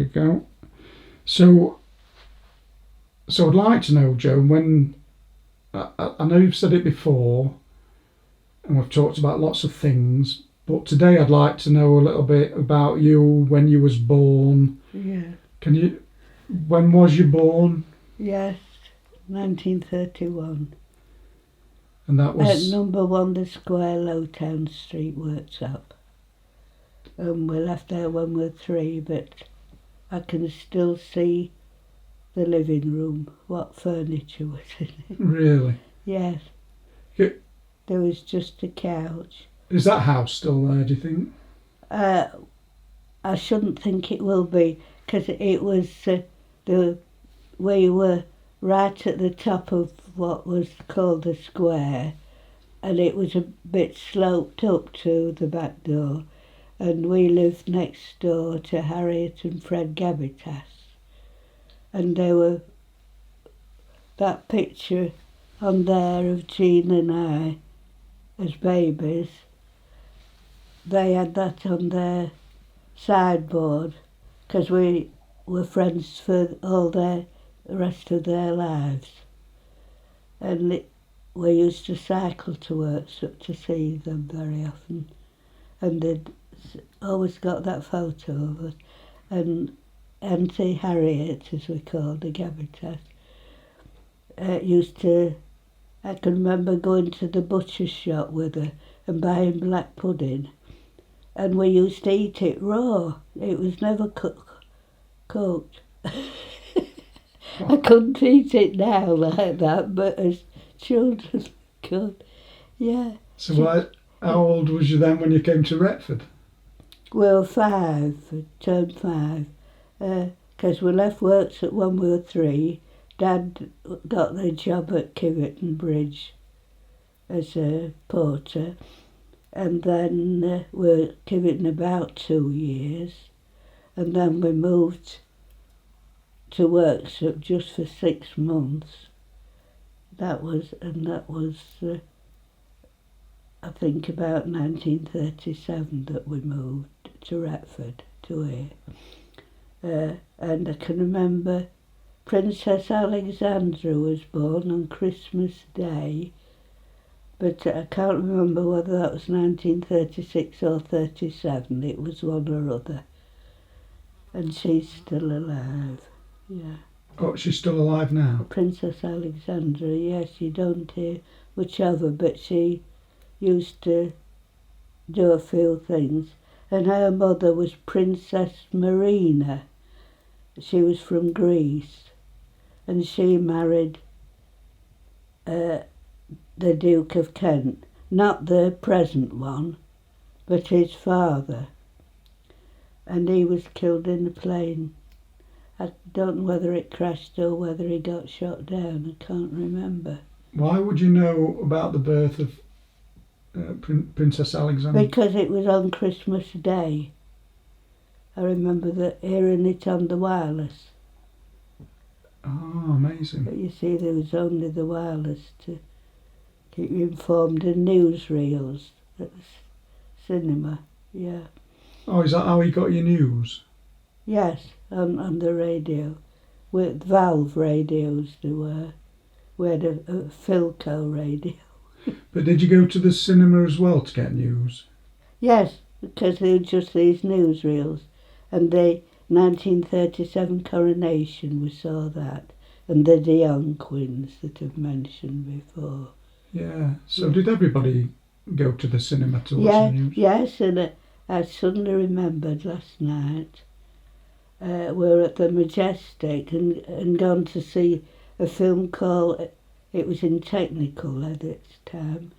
we go. So I'd like to know, Joan, when I know you've said it before, and we've talked about lots of things, but today I'd like to know a little bit about you, when you was born. Yeah. When was you born? Yes, 1931. And that was... At number 1 The Square, Lowtown Street, Worksop. We left there when we were 3, but I can still see the living room, what furniture was in it. Really? Yes. Yeah. There was just a couch. Is that house still there, do you think? I shouldn't think it will be, because it was we were right at the top of what was called the square, and it was a bit sloped up to the back door, and we lived next door to Harriet and Fred Gabitas, and there were that picture on there of Jean and I as babies. They had that on their sideboard because we were friends for all the rest of their lives, and we used to cycle to work to see them very often, and they'd always got that photo of us. And Auntie Harriet, as we called the Gabitas, I can remember going to the butcher's shop with her and buying black pudding, and we used to eat it raw. It was never cooked. I couldn't eat it now like that, but as children could. Yeah. So how old was you then when you came to Retford? We were 5, turned 5, because we left work when we were 3. Dad got the job at Kiverton Bridge as a porter, and then we were at Kiverton about 2 years, and then we moved to Worksop just for 6 months. That was I think about 1937 that we moved to Retford, to here. And I can remember Princess Alexandra was born on Christmas Day, but I can't remember whether that was 1936 or 37. It was one or other. And she's still alive, yeah. Oh, she's still alive now? Princess Alexandra, yes, you don't hear much of her, but she used to do a few things. And her mother was Princess Marina. She was from Greece, and she married the Duke of Kent, not the present one, but his father. And he was killed in a plane. I don't know whether it crashed or whether he got shot down. I can't remember. Why would you know about the birth of Princess Alexandra? Because it was on Christmas Day. I remember hearing it on the wireless. Oh, amazing. But you see, there was only the wireless to keep you informed, and newsreels at the cinema, yeah. Oh, is that how you got your news? Yes, on the radio. With valve radios there were. We had a Philco radio. But did you go to the cinema as well to get news? Yes, because they were just these newsreels. And the 1937 coronation, we saw that. And the Dion Queens that I've mentioned before. Yeah, so did everybody go to the cinema to watch the news? Yes, and I suddenly remembered last night we were at the Majestic and gone to see a film called, it was in Technical at its time,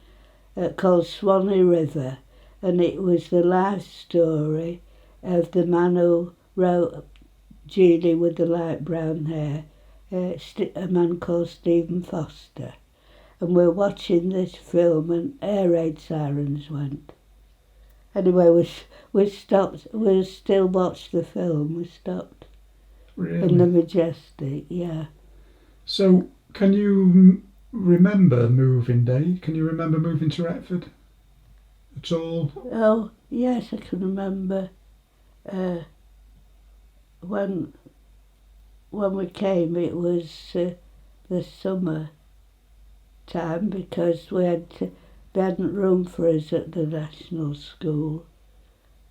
called Swanee River, and it was the life story of the man who wrote Julie with the light brown hair, a man called Stephen Foster. And we're watching this film and air raid sirens went. Anyway, we stopped, we still watched the film, we stopped. Really? In the Majestic, yeah. So, can you remember moving day? Can you remember moving to Retford at all? Oh, yes, I can remember when we came, it was the summer time because they hadn't room for us at the national school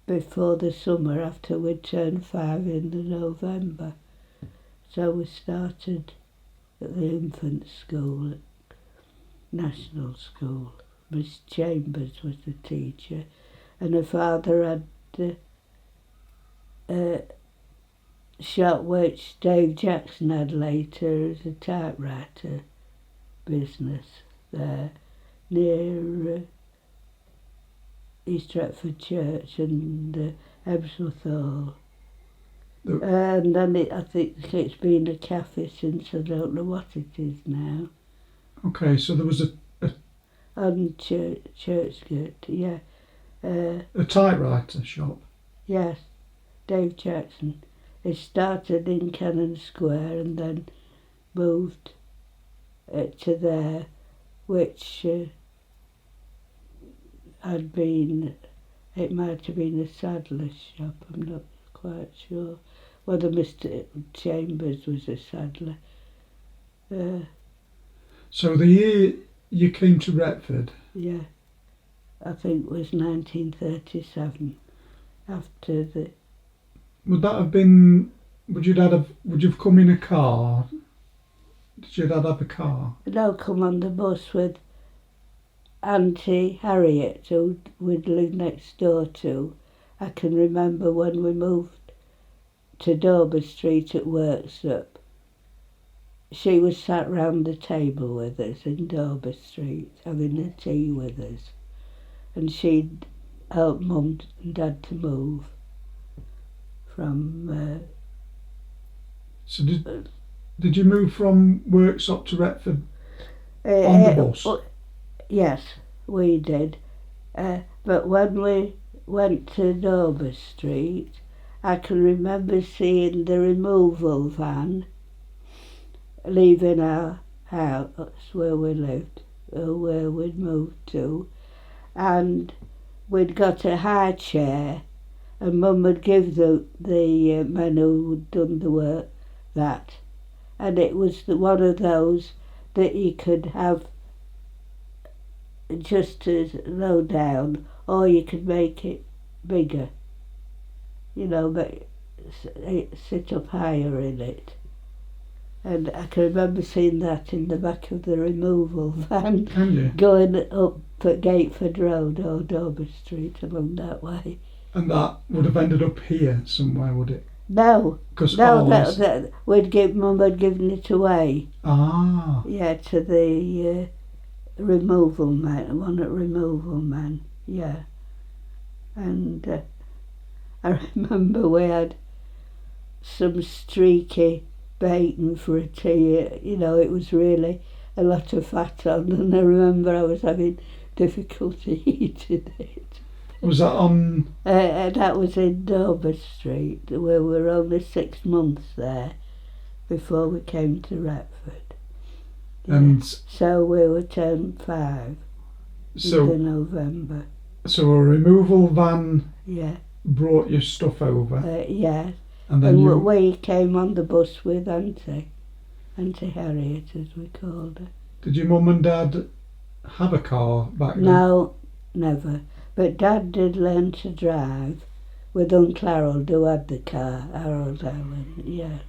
before the summer after we'd turned 5 in the November. So we started at the infant school, at national school. Miss Chambers was the teacher, and her father had a shop which Dave Jackson had later as a typewriter business there near East Retford Church and Ebsworth Hall. And then I think it's been a cafe since. I don't know what it is now. Okay, so there was a On Churchgate, yeah. a typewriter shop. Yes, Dave Jackson. It started in Cannon Square and then moved to there, which had been, it might have been a saddler's shop, I'm not quite sure whether Mr. Chambers was a saddler. So the year you came to Retford, Yeah, I think it was 1937. After the would that have been? Would you've come in a car? Did your dad have a car? no, come on the bus with Auntie Harriet, who we'd lived next door to. I can remember when we moved to Dover Street at Worksop. She was sat round the table with us in Dover Street, having a tea with us. And she'd helped Mum and Dad to move from... So did you move from Worksop to Retford on the bus? Yes, we did. But when we went to Dover Street, I can remember seeing the removal van leaving our house where we lived, or where we'd moved to, and we'd got a high chair, and Mum would give the men who'd done the work that, and it was one of those that you could have just as low down, or you could make it bigger, but sit up higher in it. And I can remember seeing that in the back of the removal van. Can you? Going up at Gateford Road or Dover Street along that way. And that would have ended up here somewhere, would it? No, Because Mum had given it away. Ah. Yeah, to the removal man, one at removal man. Yeah, and I remember we had some streaky bacon for a tea. It was really a lot of fat on, and I remember I was having difficulty eating it. Was that on? That was in Dover Street, where we were only 6 months there before we came to Retford. Yeah. And so we were turned 5 in the November. So a removal van Yeah. brought your stuff over. Yeah. And then we came on the bus with Auntie Harriet, as we called her. Did your mum and dad have a car back then? No, never. But Dad did learn to drive with Uncle Harold, who had the car, Harold Allen, yeah.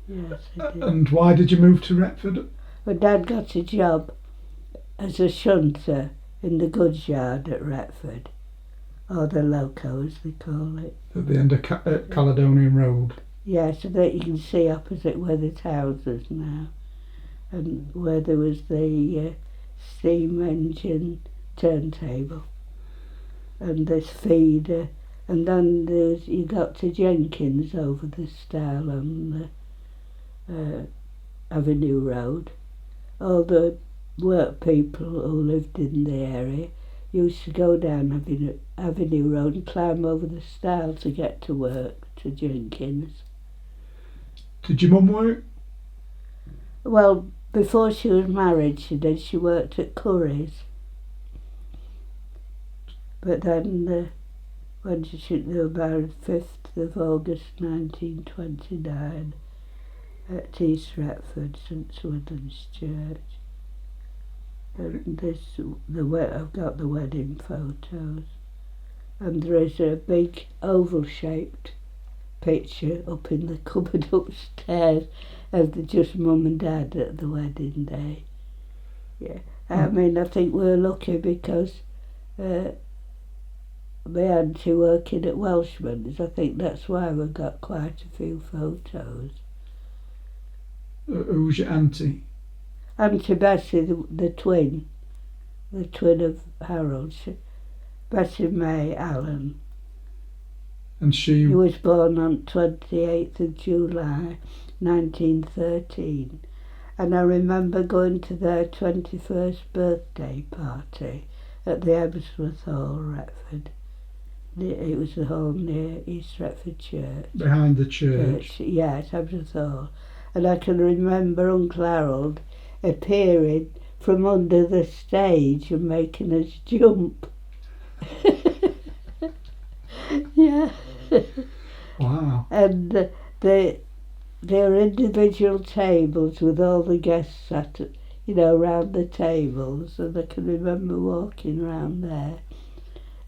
Yes, he did. And why did you move to Retford? But Dad got a job as a shunter in the goods yard at Retford, or the Loco as they call it. At the end of Caledonian Road? Yeah, so that you can see opposite where there's houses now, and where there was the steam engine turntable and this feeder, and then you got to Jenkins over the stile on the Avenue Road. All the work people who lived in the area used to go down Avenue Road and climb over the stile to get to work, to Jenkins. Did your mum work? Well, before she was married she did. She worked at Curry's. But then when they were married 5th of August 1929 at East Retford, St Swithin's Church. And I've got the wedding photos. And there is a big oval-shaped picture up in the cupboard upstairs of just Mum and Dad at the wedding day. Yeah, I mean, I think we're lucky because my auntie working at Welshman's, I think that's why we've got quite a few photos. Who's your auntie? Auntie Bessie, the twin of Harold, Bessie May Allen. And she was born on 28th of July 1913, and I remember going to their 21st birthday party at the Ebsworth Hall, Retford. It was the hall near East Retford Church. Behind the church? Yes, Ebsworth Hall. And I can remember Uncle Harold appearing from under the stage and making us jump. Yeah. Wow. And there are individual tables with all the guests sat, round the tables, and I can remember walking round there,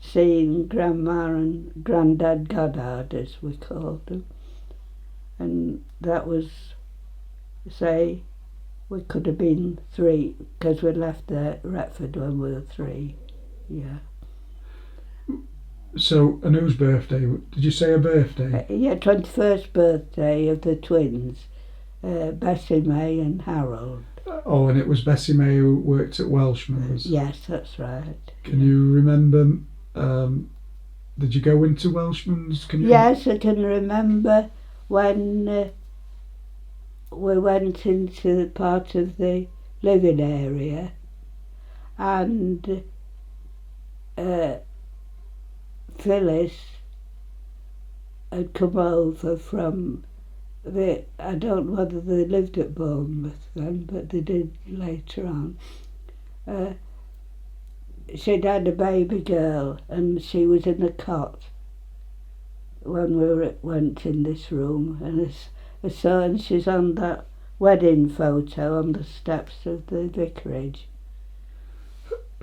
seeing Grandma and Grandad Goddard, as we called them. And that was, say, we could have been 3, because we left Retford when we were 3. Yeah. So, and whose birthday? Did you say a birthday? Yeah, 21st birthday of the twins, Bessie May and Harold. Oh, and it was Bessie May who worked at Welshman's? Yes, that's right. Can you remember, did you go into Welshman's? Yes, I can remember when we went into part of the living area, and Phyllis had come over from I don't know whether they lived at Bournemouth then, but they did later on. She'd had a baby girl and she was in a cot when we went in this room, and and she's on that wedding photo on the steps of the vicarage.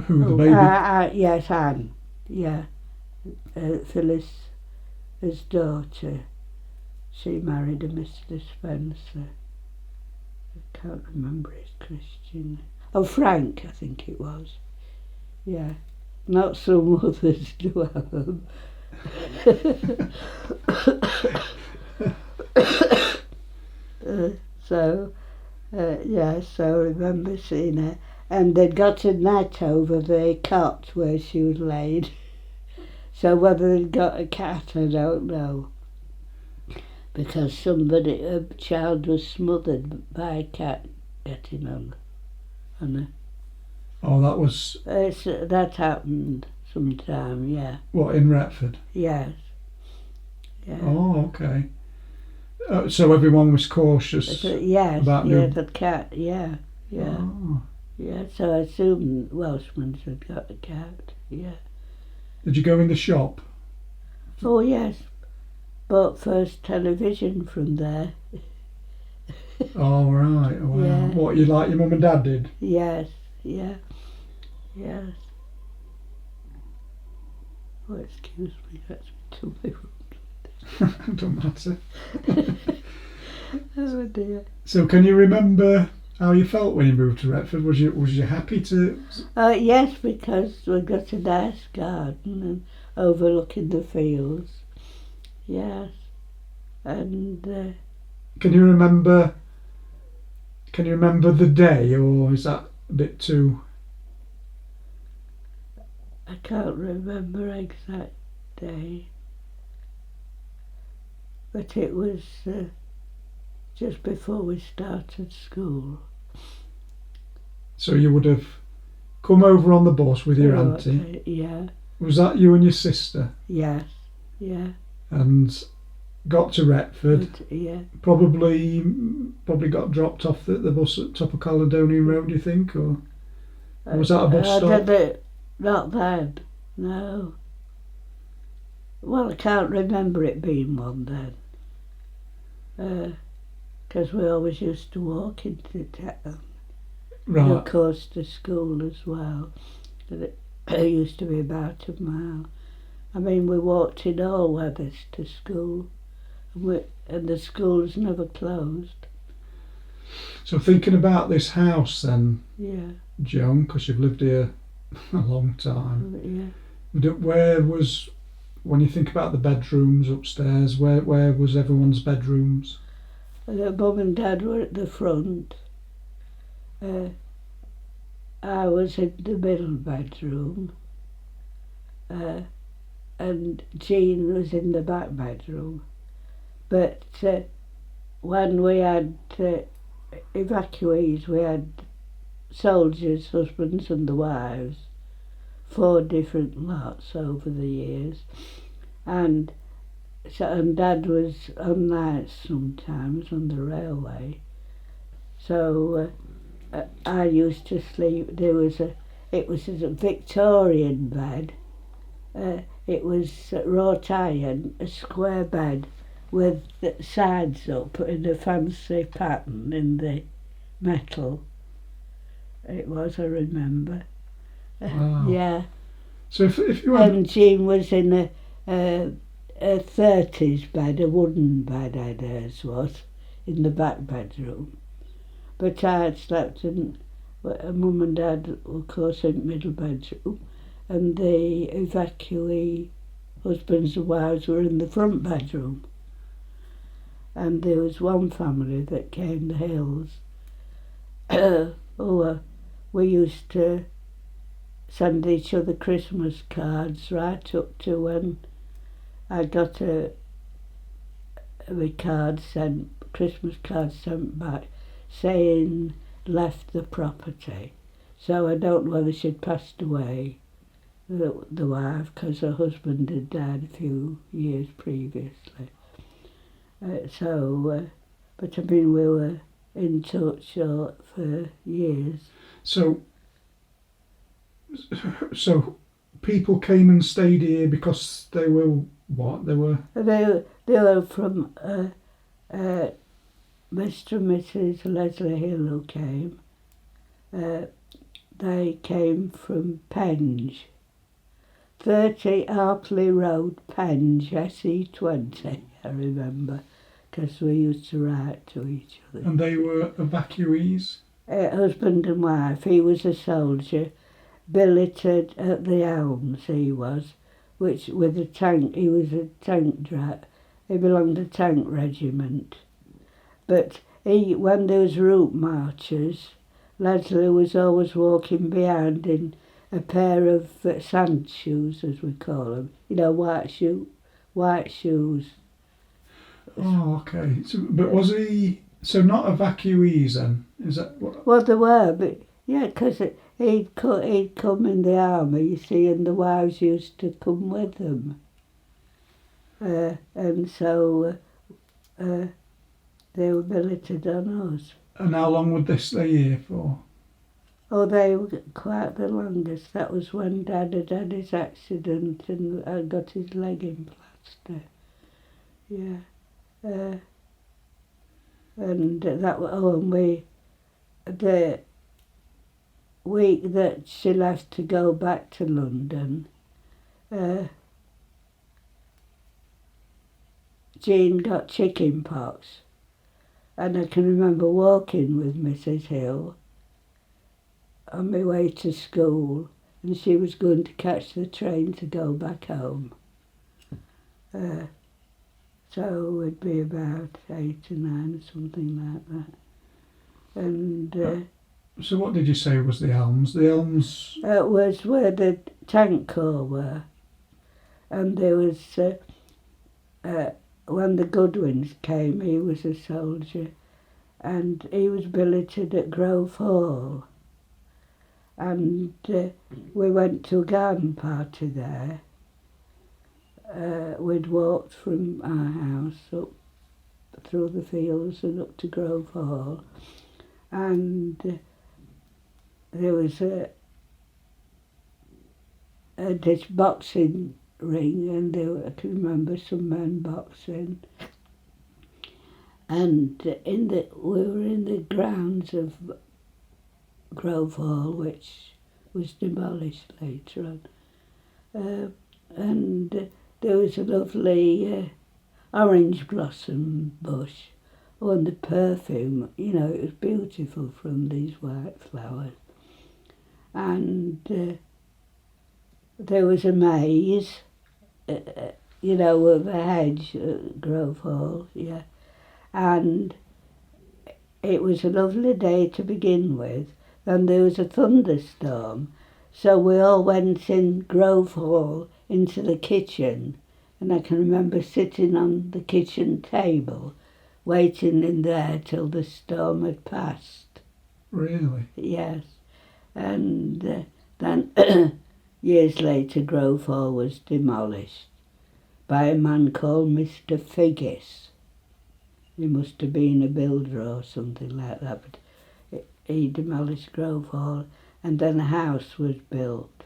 Who, the baby? Yes, Anne. Yeah. Phyllis's daughter. She married a Mr. Spencer. I can't remember his Christian. Oh, Frank, I think it was. Yeah. Not some others do have them. So I remember seeing her. And they'd got a net over the cot where she was laid. So whether they'd got a cat, I don't know. Because a child was smothered by a cat getting on her. Oh, that was... that happened sometime, yeah. What, in Retford? Yes. Yeah. Oh, okay. So everyone was cautious yes, about the cat, yeah. Oh. Yeah, so I assumed Welshman's had got a cat, yeah. Did you go in the shop? Oh, yes. Bought first television from there. Oh, right. Oh, wow. Yeah. What, you like your mum and dad did? Yes, yeah. Yes. Oh, excuse me, that's to my room. Don't matter. Oh dear. So can you remember how you felt when you moved to Retford? Was you happy to... Yes, because we got a nice garden and overlooking the fields. Yes. And Can you remember the day, or is that a bit too... I can't remember exact day, but it was just before we started school. So you would have come over on the bus with your auntie? Yeah. Was that you and your sister? Yes, yeah. And got to Retford? Yeah. Probably got dropped off at the bus at top of Caledonian Road, do you think? Or was that a bus stop? Not then, no. Well, I can't remember it being one then. Because we always used to walk into town. And of Right. course to school as well. It used to be about a mile. I mean, we walked in all weathers to school. And the schools never closed. So thinking about this house then, Yeah, Joan, because you've lived here a long time, yeah. where was, when you think about the bedrooms upstairs, where was everyone's bedrooms? Mum and Dad were at the front. I was in the middle bedroom. And Jean was in the back bedroom. But when we had evacuees, we had soldiers' husbands and the wives, 4 different lots over the years. And Dad was on nights sometimes on the railway. So I used to sleep. It was a Victorian bed. It was wrought iron, a square bed with the sides up in a fancy pattern in the metal. It was, I remember. Wow. Yeah. So if you had, And Jean was in a 30s bed, a wooden bed, hers was, in the back bedroom. But I had slept in, Mum and Dad, of course, in the middle bedroom, and the evacuee husbands and wives were in the front bedroom. And there was one family that came the hills. We used to send each other Christmas cards right up to when I got a Christmas card sent back saying left the property. So I don't know whether she'd passed away, the wife, because her husband had died a few years previously. But I mean, we were in touch for years. so people came and stayed here because they were what? They were They were from Mr. and Mrs. Leslie Hill who came. They came from Penge, 30 Harpley Road, Penge, SE20, I remember, because we used to write to each other. and they were evacuees. Husband and wife. He was a soldier, billeted at the Elms, he was, which with a tank, he was a tank driver. He belonged to tank regiment. But when there was route marches, Leslie was always walking behind in a pair of sand shoes, as we call them. You know, white shoes. Oh, okay. So, but was he? So not evacuees then? Is that what? Well, there were, but yeah, because he'd come in the army, you see, and the wives used to come with him. And so they were billeted on us. And how long would they stay here for? Oh, they were quite the longest. That was when Dad had his accident and got his leg in plaster. Yeah. And that was, the week that she left to go back to London, Jean got chicken pox. And I can remember walking with Mrs. Hill on my way to school, and she was going to catch the train to go back home. So we'd be about 8 or 9 or something like that. And So what did you say was the Elms? The Elms. it was where the tank corps were. And there was, when the Goodwins came, he was a soldier, and he was billeted at Grove Hall. And we went to a garden party there. We'd walked from our house up through the fields and up to Grove Hall, and there was this boxing ring, and I can remember some men boxing. And we were in the grounds of Grove Hall, which was demolished later on. And there was a lovely orange blossom bush. Oh, and the perfume, it was beautiful from these white flowers. And there was a maze, with a hedge at Grove Hall, yeah. And it was a lovely day to begin with. Then there was a thunderstorm. So we all went in Grove Hall into the kitchen. And I can remember sitting on the kitchen table, waiting in there till the storm had passed. Really? Yes. And then years later, Grove Hall was demolished by a man called Mr. Figgis. He must have been a builder or something like that, but he demolished Grove Hall, and then a house was built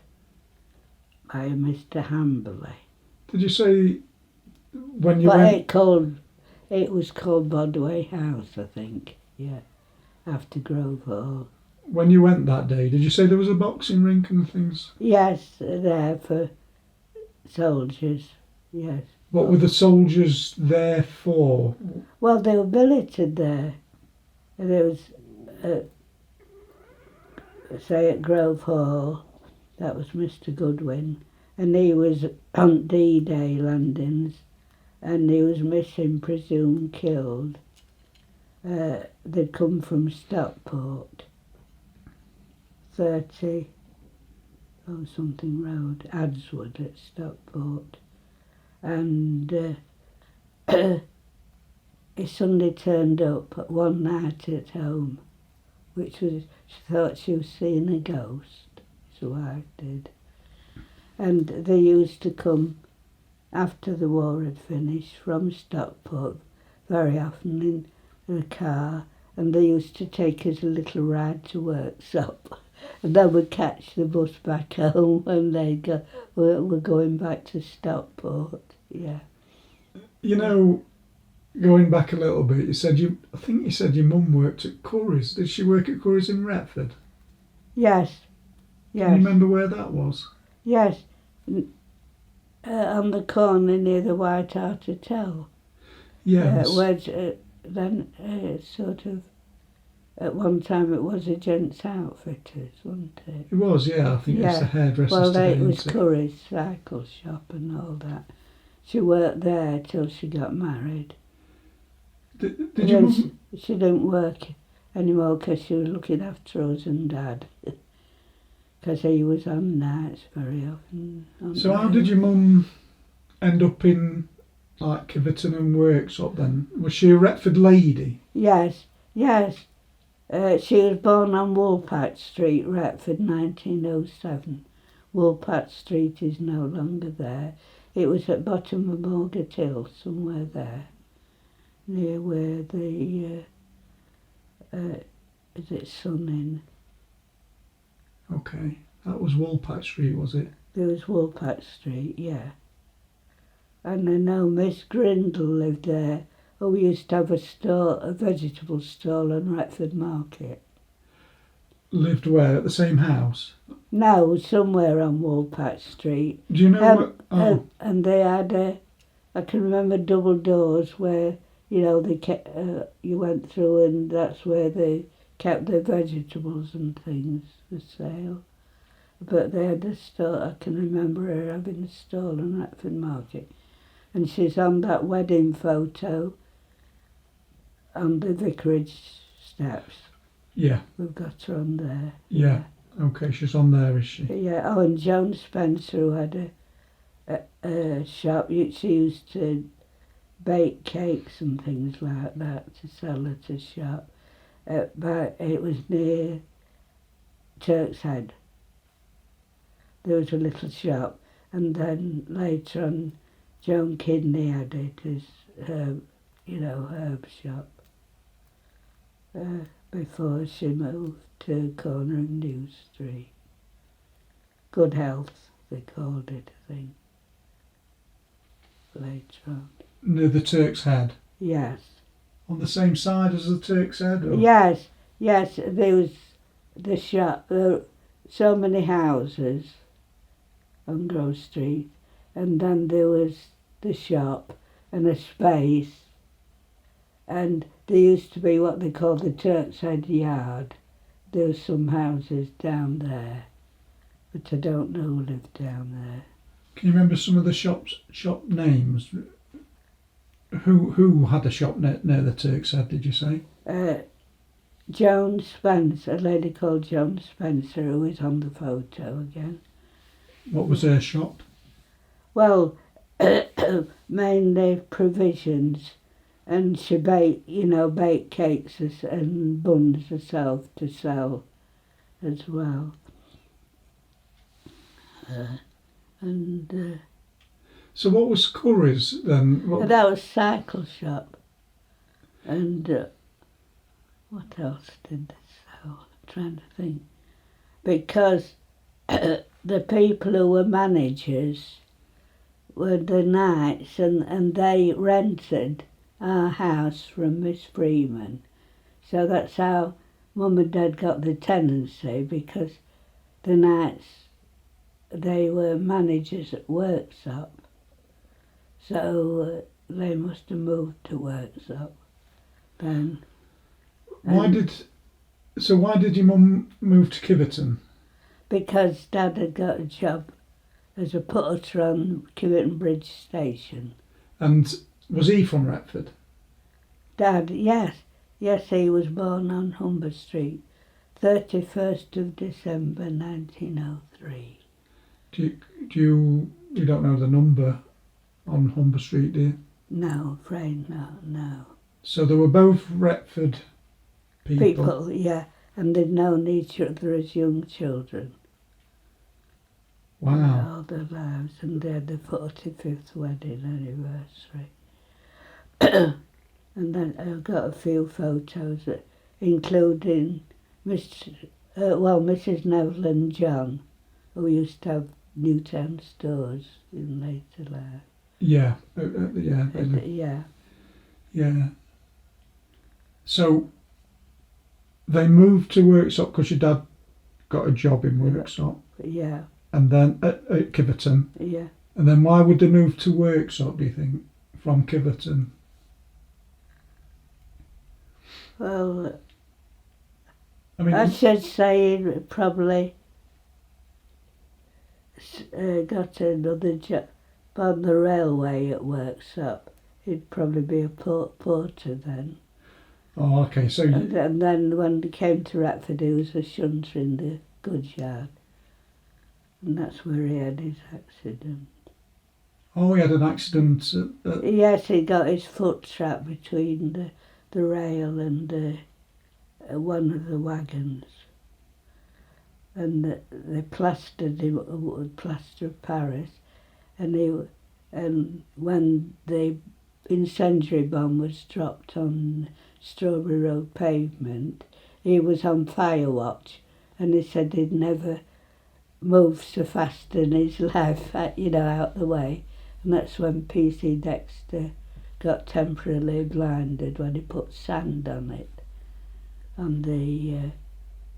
by a Mr. Hamberley. Did you say when you But went? it was called Bodway House, I think, yeah, after Grove Hall. When you went that day, did you say there was a boxing rink and things? Yes, there for soldiers, yes. What were the soldiers there for? Well, they were billeted there. There was, say, at Grove Hall, that was Mr. Goodwin, and he was on D-Day landings, and he was missing, presumed killed. They'd come from Stockport, 30 something road, Adswood at Stockport, and he suddenly turned up one night at home, which was, she thought she was seeing a ghost, his wife did. And they used to come after the war had finished from Stockport very often in a car, and they used to take us a little ride to Worksop. And then we'd catch the bus back home and they'd go, we're going back to Stockport, yeah. Going back a little bit, I think you said your mum worked at Curry's. Did she work at Curry's in Retford? Yes, Can you yes, remember where that was? yes. On the corner near the White Hart Hotel. Yes. Where then sort of, at one time it was a gents' outfitters, wasn't it? It was, yeah. I think it's the hairdressers Well, today, it was isn't it? Curry's cycle shop and all that. She worked there till she got married. Did your mum? She didn't work anymore because she was looking after us and Dad. Because he was on nights very often. So how did your mum end up in like Kiverton and Worksop then? Was she a Retford lady? Yes, yes. She was born on Woolpatch Street, Retford, 1907. Woolpatch Street is no longer there. It was at bottom of Morgat Hill, somewhere there, near where the is it Sun Inn? Okay, that was Woolpatch Street, was it? There was Woolpatch Street, yeah. And I know Miss Grindle lived there. Oh, we used to have a vegetable stall on Retford Market. Lived where? At the same house? No, somewhere on Woolpatch Street. Do you know And they had I can remember double doors where, they you went through and that's where they kept their vegetables and things for sale. But they had a stall, I can remember her having a stall on Retford Market. And she's on that wedding photo on the vicarage steps. Yeah. We've got her on there. Yeah. Okay, she's on there, is she? Yeah. Oh, and Joan Spencer, who had a shop, she used to bake cakes and things like that to sell at a shop. But it was near Turk's Head. There was a little shop, and then later on, Joan Kidney had it as herb shop. Before she moved to corner of New Street. Good Health, they called it, I think. later on. Near the Turk's Head? Yes. On the same side as the Turk's Head? Or? Yes, there was the shop. There were so many houses on Grove Street, and then there was the shop and a space, and there used to be what they called the Turk's Head Yard. There were some houses down there, but I don't know who lived down there. Can you remember some of the shop names? Who had a shop near the Turk's Head, did you say? Joan Spencer, a lady called Joan Spencer, who is on the photo again. What was her shop? Well, mainly provisions, and she baked cakes and buns herself to sell as well. So what was Curry's then? That was cycle shop. And what else did they sell? I'm trying to think. Because the people who were managers were the Knights, and they rented our house from Miss Freeman. So that's how Mum and Dad got the tenancy, because the Knights, they were managers at Worksop. So they must have moved to Worksop then. Why did your mum move to Kiverton? Because Dad had got a job as a putter on Kiverton Bridge Station. And was he from Retford? Dad, yes, he was born on Humber Street, 31st of December 1903. You don't know the number on Humber Street, do you? No, afraid not, no. So they were both Retford people? Yeah, and they'd known each other as young children. Wow. All their lives, and they had the 45th wedding anniversary. And then I've got a few photos, including Mrs. Neville and John, who used to have Newtown stores in later life. Yeah, yeah. So they moved to Worksop because your dad got a job in Worksop. Yeah. And then at Kiverton. Yeah. And then why would they move to Worksop, do you think, from Kiverton? Well, I mean, I should say he probably got another job on the railway at Worksop. He'd probably be a porter then. Oh, okay. So and then when he came to Retford, he was a shunter in the goods yard. And that's where he had his accident. Oh, he had an accident. Yes, he got his foot trapped between the rail and one of the wagons. And they plastered him with plaster of Paris. And when the incendiary bomb was dropped on Strawberry Road pavement, he was on fire watch, and he said he'd never moved so fast in his life, out the way. And that's when PC Dexter got temporarily blinded, when he put sand on it, on the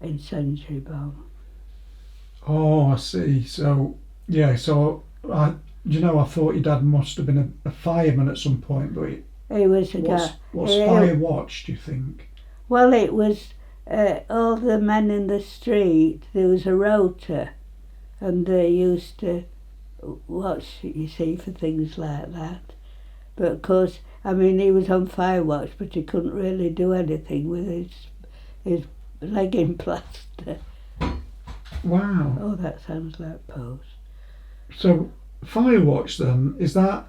incendiary bomb. Oh, I see. So, yeah, I thought your dad must have been a fireman at some point, but he was a guy. What's fire watch, do you think? Well, it was all the men in the street. There was a rota, and they used to watch, you see, for things like that. But of course, he was on fire watch, but he couldn't really do anything with his leg in plaster. Wow. Oh, that sounds like post. So, fire watch then, is that...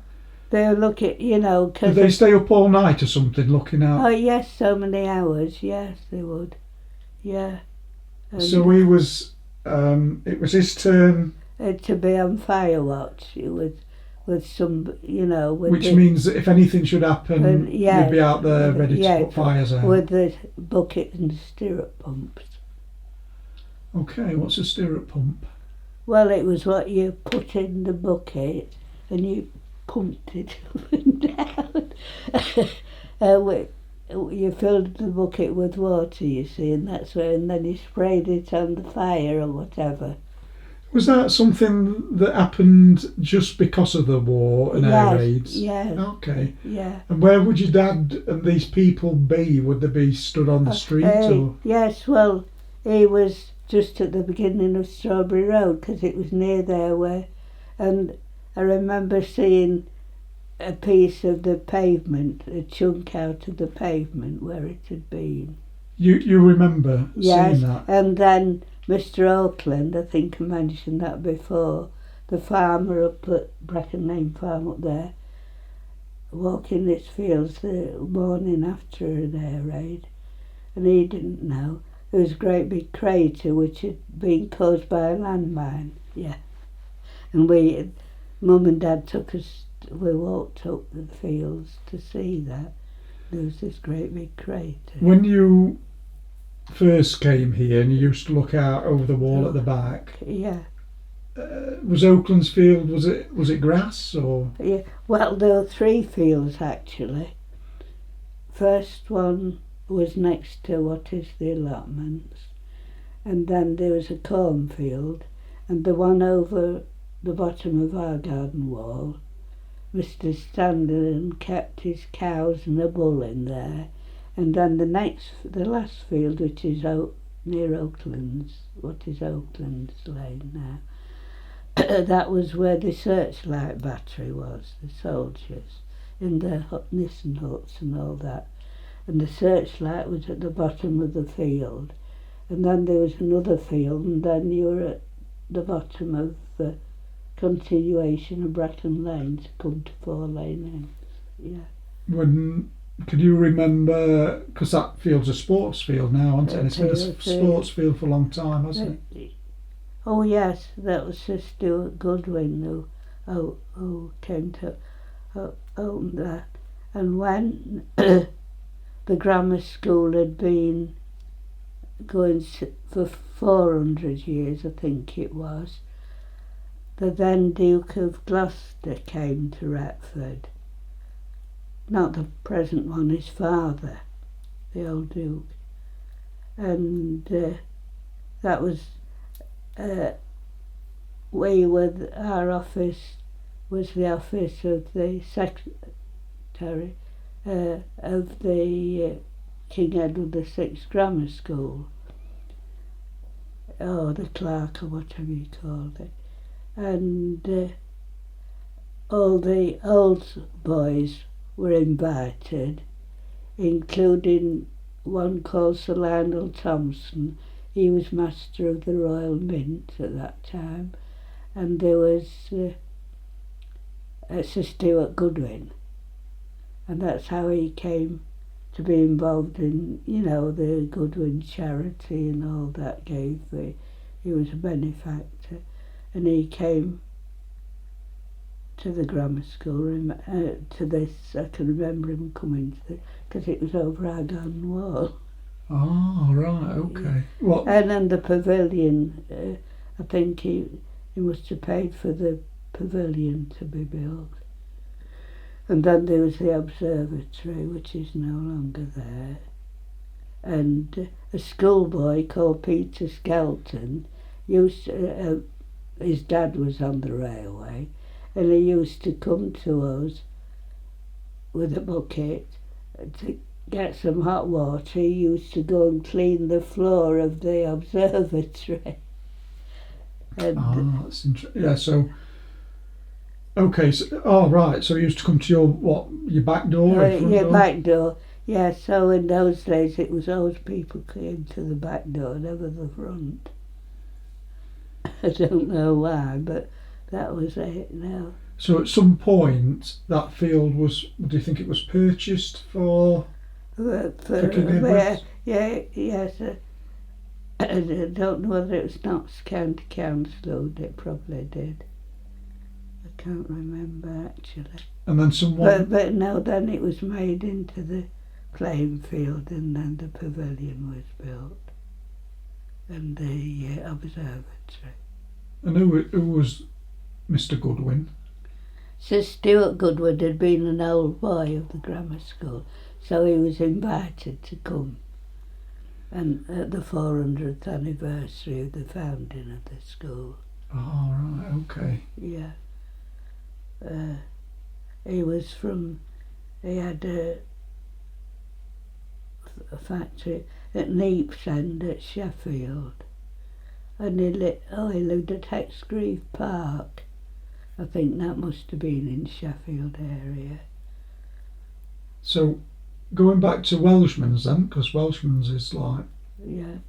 They look at, Did they stay up all night or something looking out? Oh, yes, so many hours, yes, they would. Yeah. And so he was, it was his turn... to be on fire watch with some, which means that if anything should happen, you'd be out there ready to put fires out. With the bucket and stirrup pumps. Okay, what's a stirrup pump? Well, it was what you put in the bucket, and you pumped it up and down. You filled the bucket with water, you see, and that's where, and then you sprayed it on the fire or whatever. Was that something that happened just because of the war and air Yes, raids? yes, Okay. yeah. And where would your dad and these people be? Would they be stood on the street or? Yes, well, he was just at the beginning of Strawberry Road because it was near there where, and I remember seeing a piece of the pavement, a chunk out of the pavement where it had been. You remember Yes, seeing that? and then Mr. Oakland, I think I mentioned that before, the farmer up at Brecon Lane Farm up there, walking his fields the morning after an air raid, and he didn't know. There was a great big crater which had been caused by a landmine, yeah. And Mum and Dad we walked up the fields to see that. There was this great big crater. When you first came here and you used to look out over the wall at the back, Yeah. Was Oakland's field, was it grass or? Yeah. Well, there were 3 fields actually. First one was next to what is the allotments, and then there was a cornfield, and the one over the bottom of our garden wall, Mr. Standard kept his cows and a bull in there, and then the last field, which is near Oakland's, what is Oakland's Lane now, that was where the searchlight battery was, the soldiers, in their Nissen huts and all that. And the searchlight was at the bottom of the field. And then there was another field, and then you were at the bottom of the continuation of Brecon Lane to come to 4 Lane End. Yeah. Could you remember, because that field's a sports field now, isn't it? And it's been a sports field for a long time, hasn't it? Oh yes, that was Sir Stuart Goodwin who came to own that. And when the grammar school had been going for 400 years, I think it was, the then Duke of Gloucester came to Retford. Not the present one, his father, the old Duke. And that was our office was the office of the secretary of the King Edward VI Grammar School, or the clerk or whatever you called it. And all the old boys were invited, including one called Sir Lionel Thompson. He was Master of the Royal Mint at that time. And there was Sir Stuart Goodwin. And that's how he came to be involved in, the Goodwin charity and all that. He was a benefactor. And he came to the grammar school, to this, I can remember him coming to because it was over our garden wall. Oh, right, okay. What? And then the pavilion, I think he must have paid for the pavilion to be built. And then there was the observatory, which is no longer there. And a schoolboy called Peter Skelton his dad was on the railway, and he used to come to us with a bucket to get some hot water. He used to go and clean the floor of the observatory. And that's interesting. Yeah, so okay, so right, so he used to come to your back door? Your back door. Yeah, so in those days it was always people came to the back door, never the front. I don't know why, but that was it now. So at some point that field was, do you think it was purchased for King Edward? Yes. I don't know whether it was Notts County Council, it probably did. I can't remember actually. And then someone... But no, then it was made into the playing field, and then the pavilion was built, and the observatory. And who was Mr. Goodwin? Sir Stuart Goodwin had been an old boy of the grammar school, so he was invited to come. And at the 400th anniversary of the founding of the school. Oh, right, okay. Yeah. He had a factory at Neep's End at Sheffield. And he lived at Hexgreave Park. I think that must have been in Sheffield area. So, going back to Welshman's then, because Welshman's is like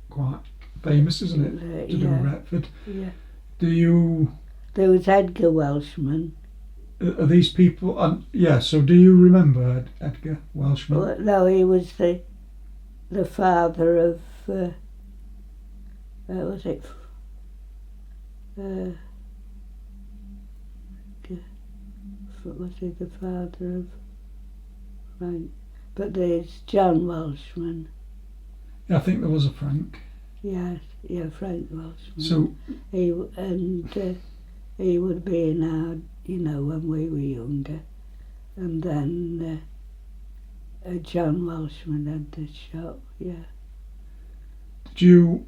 quite famous, isn't it? To do with Retford. Yeah. There was Edgar Welshman. Are these people? So do you remember Edgar Welshman? Well, no, he was the father of. Was it? Was he the father of Frank? But there's John Welshman. Yeah, I think there was a Frank. Yes, Frank Welshman. So he would be in our, when we were younger, and then John Welshman had the shop. Yeah. Can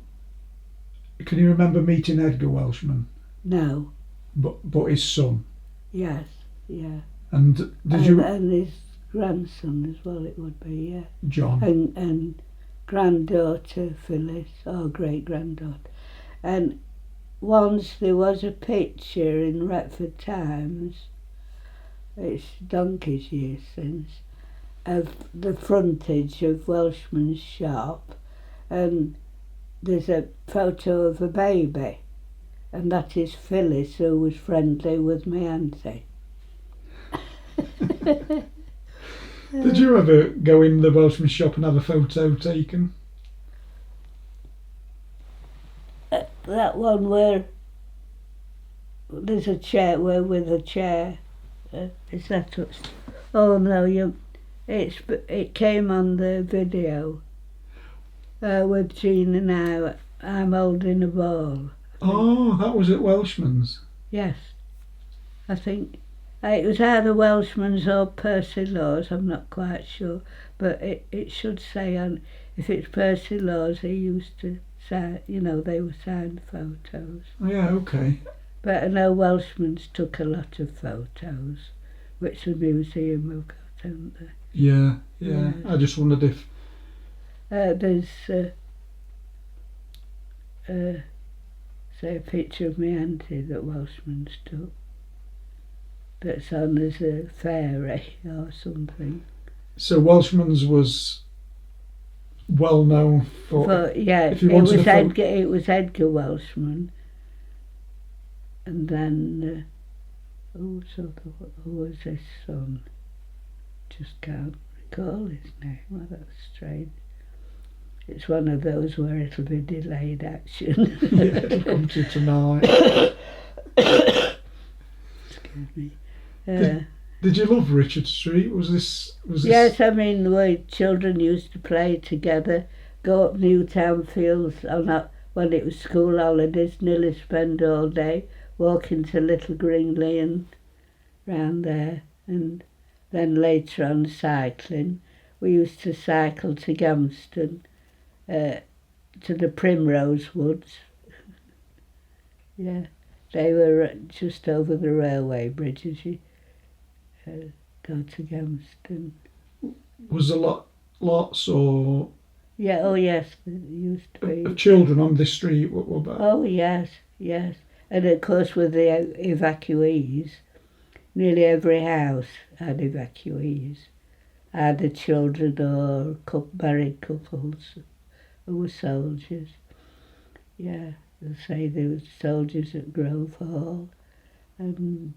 you remember meeting Edgar Welshman? No. But his son. Yes. Yeah. And and his grandson as well, it would be, yeah. John. And granddaughter Phyllis, or great granddaughter. And once there was a picture in Retford Times, it's donkey's years since, of the frontage of Welshman's shop, and there's a photo of a baby, and that is Phyllis, who was friendly with my auntie. Did you ever go in the Welshman shop and have a photo taken? That one where there's a chair, with a chair. Is that what? Oh no, it came on the video with Jean and I'm holding a ball. Oh, that was at Welshman's. Yes, I think it was either Welshman's or Percy Law's. I'm not quite sure, but it should say on. If it's Percy Law's, he used to sign. They were signed photos. Oh yeah, okay. But I know Welshman's took a lot of photos, which the museum have got, haven't they? Yeah. I just wondered if there's say a picture of my auntie that Welshman's took. That's on as a fairy or something. So Welshman's was well known for. It was Edgar Welshman, and then who was his son? Just can't recall his name. Well, that's strange. It's one of those where it'll be delayed action. Yeah, it'll come to tonight. Excuse me. Did you love Richard Street? Was this? Yes, I mean the way children used to play together, go up Newtown Fields when it was school holidays, nearly spend all day walking to Little Green Lane round there, and then later on cycling. We used to cycle to Gamston, to the Primrose Woods. Yeah, they were just over the railway bridge as you go to Gamston. Was there lots or? Yeah, oh yes, there used to be. Of children on this street, what about? Oh yes. And of course with the evacuees, nearly every house had evacuees. Either children or married couples who were soldiers. Yeah, they say there were soldiers at Grove Hall, and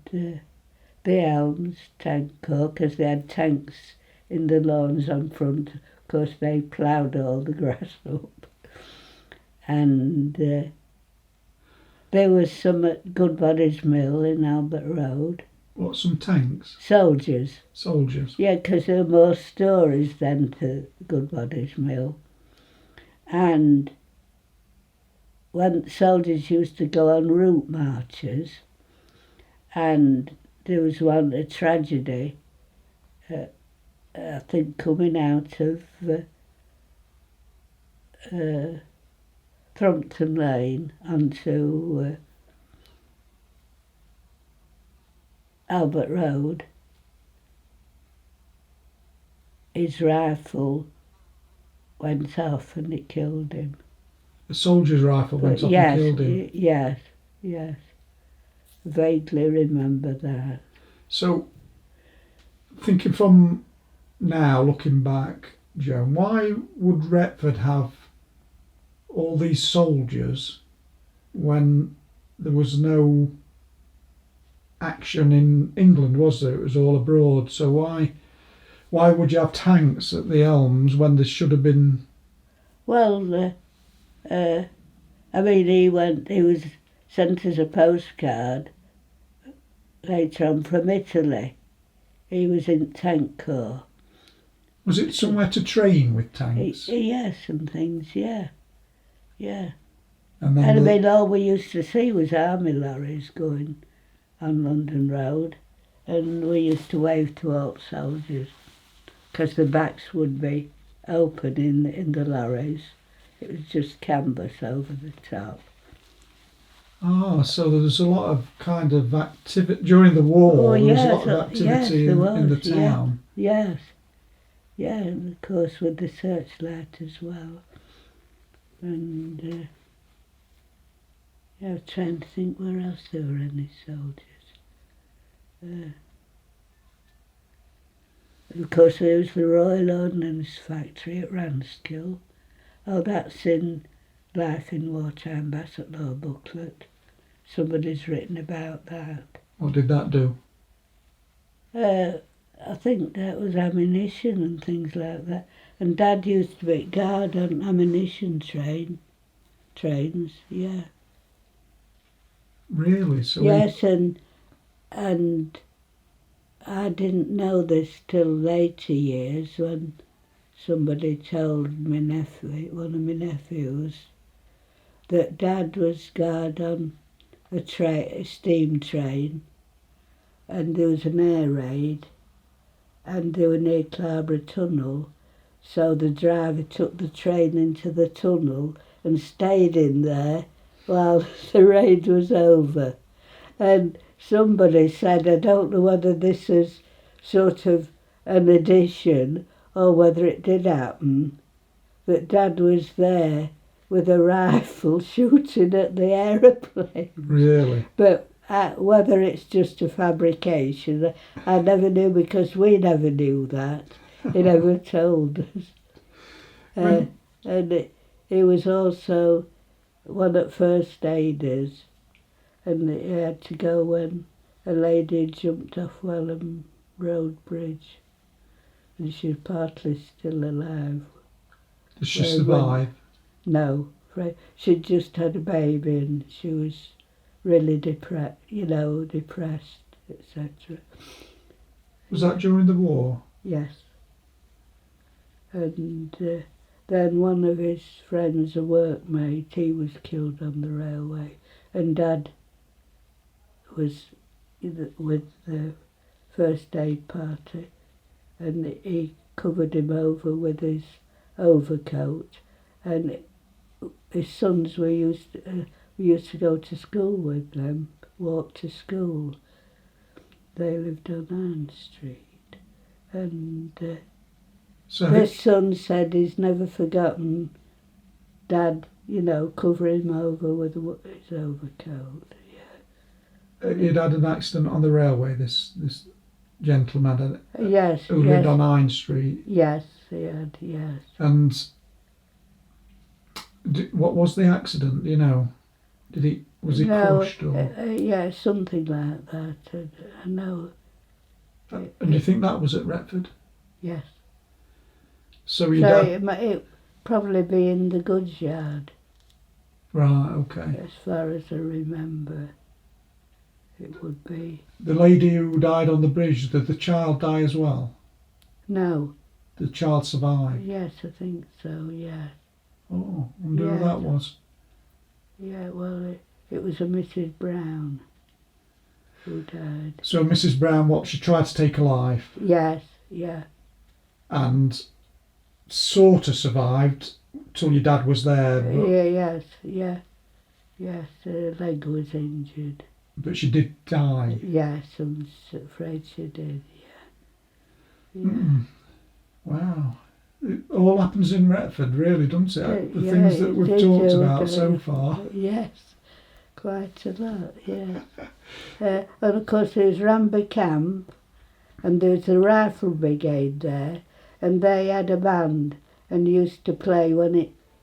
the Elms Tank Corps, because they had tanks in the lawns on front. Of course, they ploughed all the grass up. And there was some at Goodbody's Mill in Albert Road. What, some tanks? Soldiers. Yeah, because there were more stories then to Goodbody's Mill. And when soldiers used to go on route marches, and there was a tragedy, I think coming out of Thrompton Lane onto Albert Road. His rifle went off and it killed him. A soldier's rifle went off and killed him? Yes, yes. Vaguely remember that. So, thinking from now, looking back, Joan, why would Retford have all these soldiers when there was no action in England, was there? It was all abroad. So why would you have tanks at the Elms when there should have been? Well, I mean, he was sent as a postcard later on from Italy. He was in tank corps. Was it somewhere to train with tanks? Yes, and things, yeah. And I mean, all we used to see was army lorries going on London Road, and we used to wave to all soldiers because the backs would be open in the lorries. It was just canvas over the top. Ah, so there was a lot of kind of activity during the war. There was a lot of activity in the town. Yes, and of course with the searchlight as well. And I'm trying to think where else there were any soldiers. Of course there was the Royal Ordnance Factory at Ranskill. Oh, that's in Life in Wartime Bassetlaw booklet. Somebody's written about that. What did that do? I think that was ammunition and things like that. And Dad used to be guard on ammunition trains, yeah. Really? So yes, and I didn't know this till later years when somebody told my nephew, one of my nephews, that Dad was guard on a steam train, and there was an air raid, and they were near Clarborough Tunnel, so the driver took the train into the tunnel and stayed in there while the raid was over. And somebody said, I don't know whether this is sort of an addition or whether it did happen, that Dad was there with a rifle shooting at the aeroplane. Really? But whether it's just a fabrication, I never knew because we never knew that. He never told us. And he was also one at first aiders, and he had to go when a lady jumped off Welham Road Bridge, and she's partly still alive. Did she survive? No, she'd just had a baby and she was really depressed, etc. Was that during the war? Yes. And then one of his friends, a workmate, he was killed on the railway, and Dad was with the first aid party, and he covered him over with his overcoat, and his sons we used to go to school with them, walk to school. They lived on Ann Street, and this son said he's never forgotten Dad, covering him over with his overcoat. He'd had an accident on the railway, this gentleman Yes, who lived on Hine Street. Yes, he had, yes. And what was the accident, Was he crushed? Or? Yeah, something like that. I know. And do you think that was at Retford? Yes. So it probably be in the goods yard. Right, okay. As far as I remember, it would be. The lady who died on the bridge, did the child die as well? No. The child survived? Yes, I think so, yeah. Oh, I wonder who that was. Yeah, well, it was a Mrs. Brown. who died. So Mrs. Brown, what, she tried to take her life Yes, yeah. and sort of survived till your dad was there, Yes, her leg was injured. but she did die. Yes, I'm afraid she did, yeah. Wow. It all happens in Retford, really, doesn't it? The Yeah, things that it we've did talked do, about so far. Yes, quite a lot, yeah. And of course there's Ramby Camp, and there's a rifle brigade there, and they had a band and used to play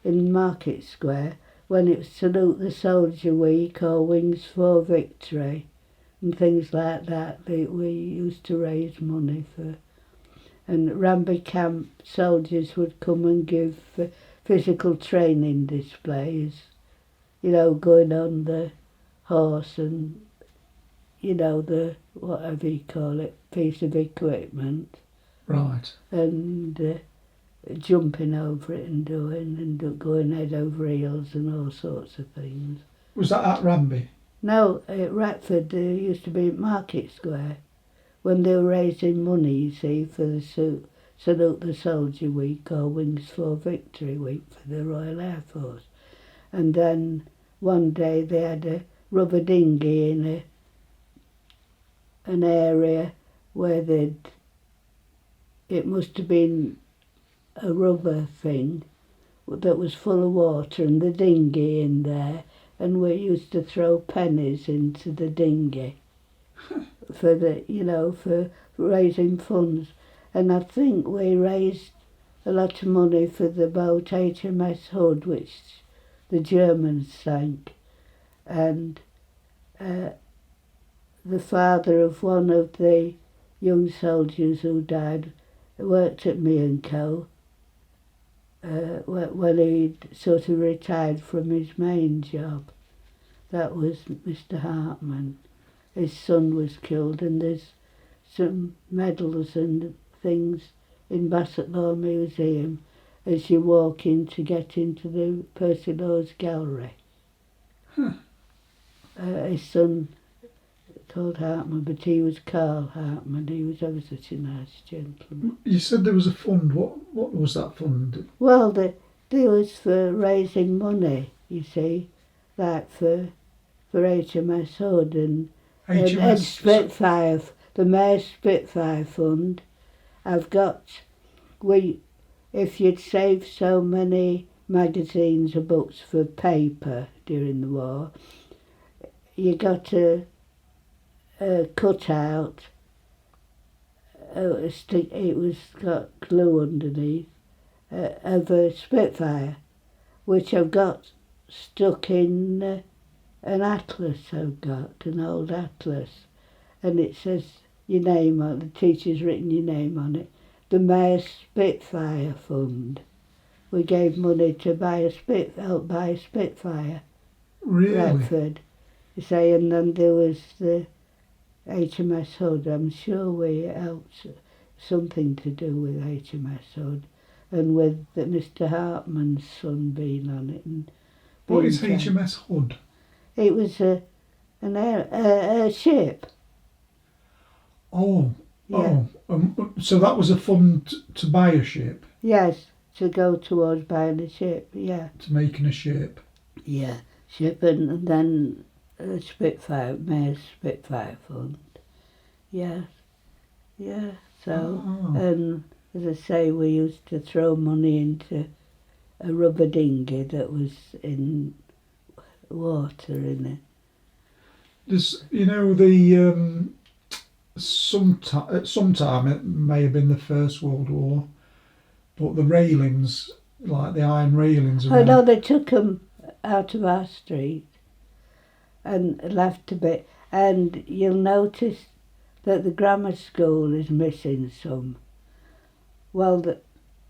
in Market Square when it was Salute the Soldier Week or Wings for Victory and things like that. We used to raise money for. And Ramby Camp soldiers would come and give physical training displays, going on the horse and, the whatever you call it, piece of equipment. Right. And jumping over it and going head over heels and all sorts of things. Was that at Ramby? No, at Retford there used to be Market Square when they were raising money, you see, for the Salute the Soldier Week or Wings for Victory Week for the Royal Air Force. And then one day they had a rubber dinghy in an area where it must have been a rubber thing that was full of water and the dinghy in there, and we used to throw pennies into the dinghy for for raising funds. And I think we raised a lot of money for the boat HMS Hood, which the Germans sank. And the father of one of the young soldiers who died worked at Me&Co. When he'd sort of retired from his main job. That was Mr. Hartman. His son was killed, and there's some medals and things in Bassetlaw Museum as you walk in to get into the Percy Lawes Gallery. His son called Hartman, but he was Carl Hartman. He was ever such a nice gentleman. You said there was a fund. What was that fund? Well, there was for raising money, you see, like for HMS Hood and Spitfire, the Mayor's Spitfire Fund. If you'd saved so many magazines or books for paper during the war, you got a cutout. It was got glue underneath of a Spitfire, which I've got stuck in an atlas. I've got an old atlas, and it says your name on. The teacher's written your name on it. The Mayor's Spitfire Fund. We gave money to help buy a Spitfire. Really? Retford. You say, and then there was the HMS Hood. I'm sure we helped something to do with HMS Hood, and with Mr. Hartman's son being on it. And what is HMS Hood? It was a ship. Oh, yeah. So that was a fund to buy a ship? Yes, to go towards buying a ship, yeah. To making a ship? Yeah, ship and then a Spitfire, Mayor's Spitfire Fund. Yes, yeah. So, and as I say, we used to throw money into a rubber dinghy that was in water in it. There's, sometime it may have been the First World War, but the railings, like the iron railings. Oh no, they took them out of our street and left a bit. And you'll notice that the grammar school is missing some. Well,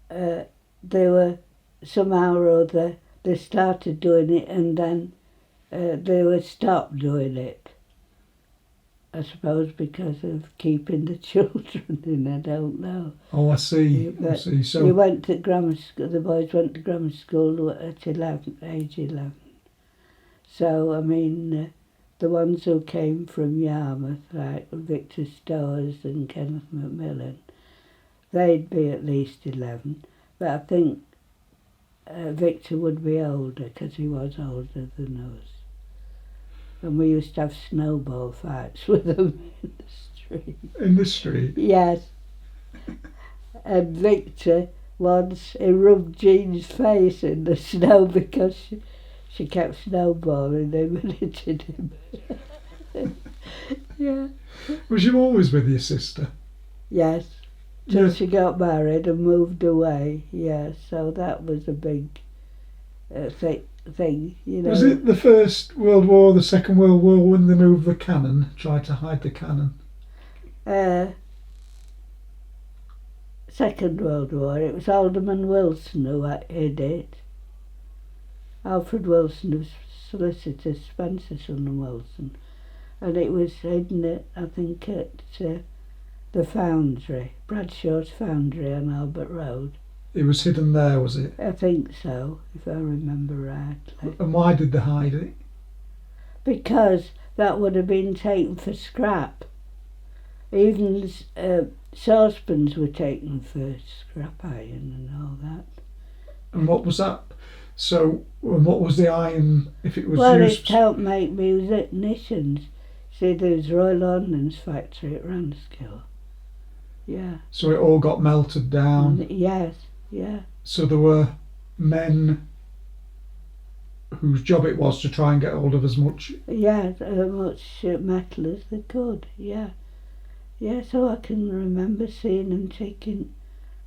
they were somehow or other, they started doing it and then they were stopped doing it. I suppose because of keeping the children in, I don't know. Oh, I see. So we went to grammar school. The boys went to grammar school at age 11. So I mean, the ones who came from Yarmouth, like Victor Stowers and Kenneth Macmillan, they'd be at least 11. But I think Victor would be older because he was older than us. And we used to have snowball fights with them in the street. In the street? Yes. And Victor, once, he rubbed Jean's face in the snow because she kept snowballing him and hitting him. Yeah. Was you always with your sister? Yes. Till Yeah. she got married and moved away. Yeah, so that was a big thing, you know. Was it the First World War, the Second World War, when they moved the cannon, tried to hide the cannon? Second World War. It was Alderman Wilson who hid it. Alfred Wilson was solicitor, Spencer Son and Wilson. And it was hidden, I think, at the Foundry, Bradshaw's Foundry on Albert Road. It was hidden there, was it? I think so, if I remember rightly. And why did they hide it? Because that would have been taken for scrap. Even saucepans were taken for scrap iron and all that. And what was that? So, and what was the iron, if it was Well, used? it helped make munitions. See, there was Royal Ordnance Factory at Ranskill. Yeah. So it all got melted down. Yes, yeah. So there were men whose job it was to try and get hold of as much. Yeah, much metal as they could, yeah. Yeah, so I can remember seeing them taking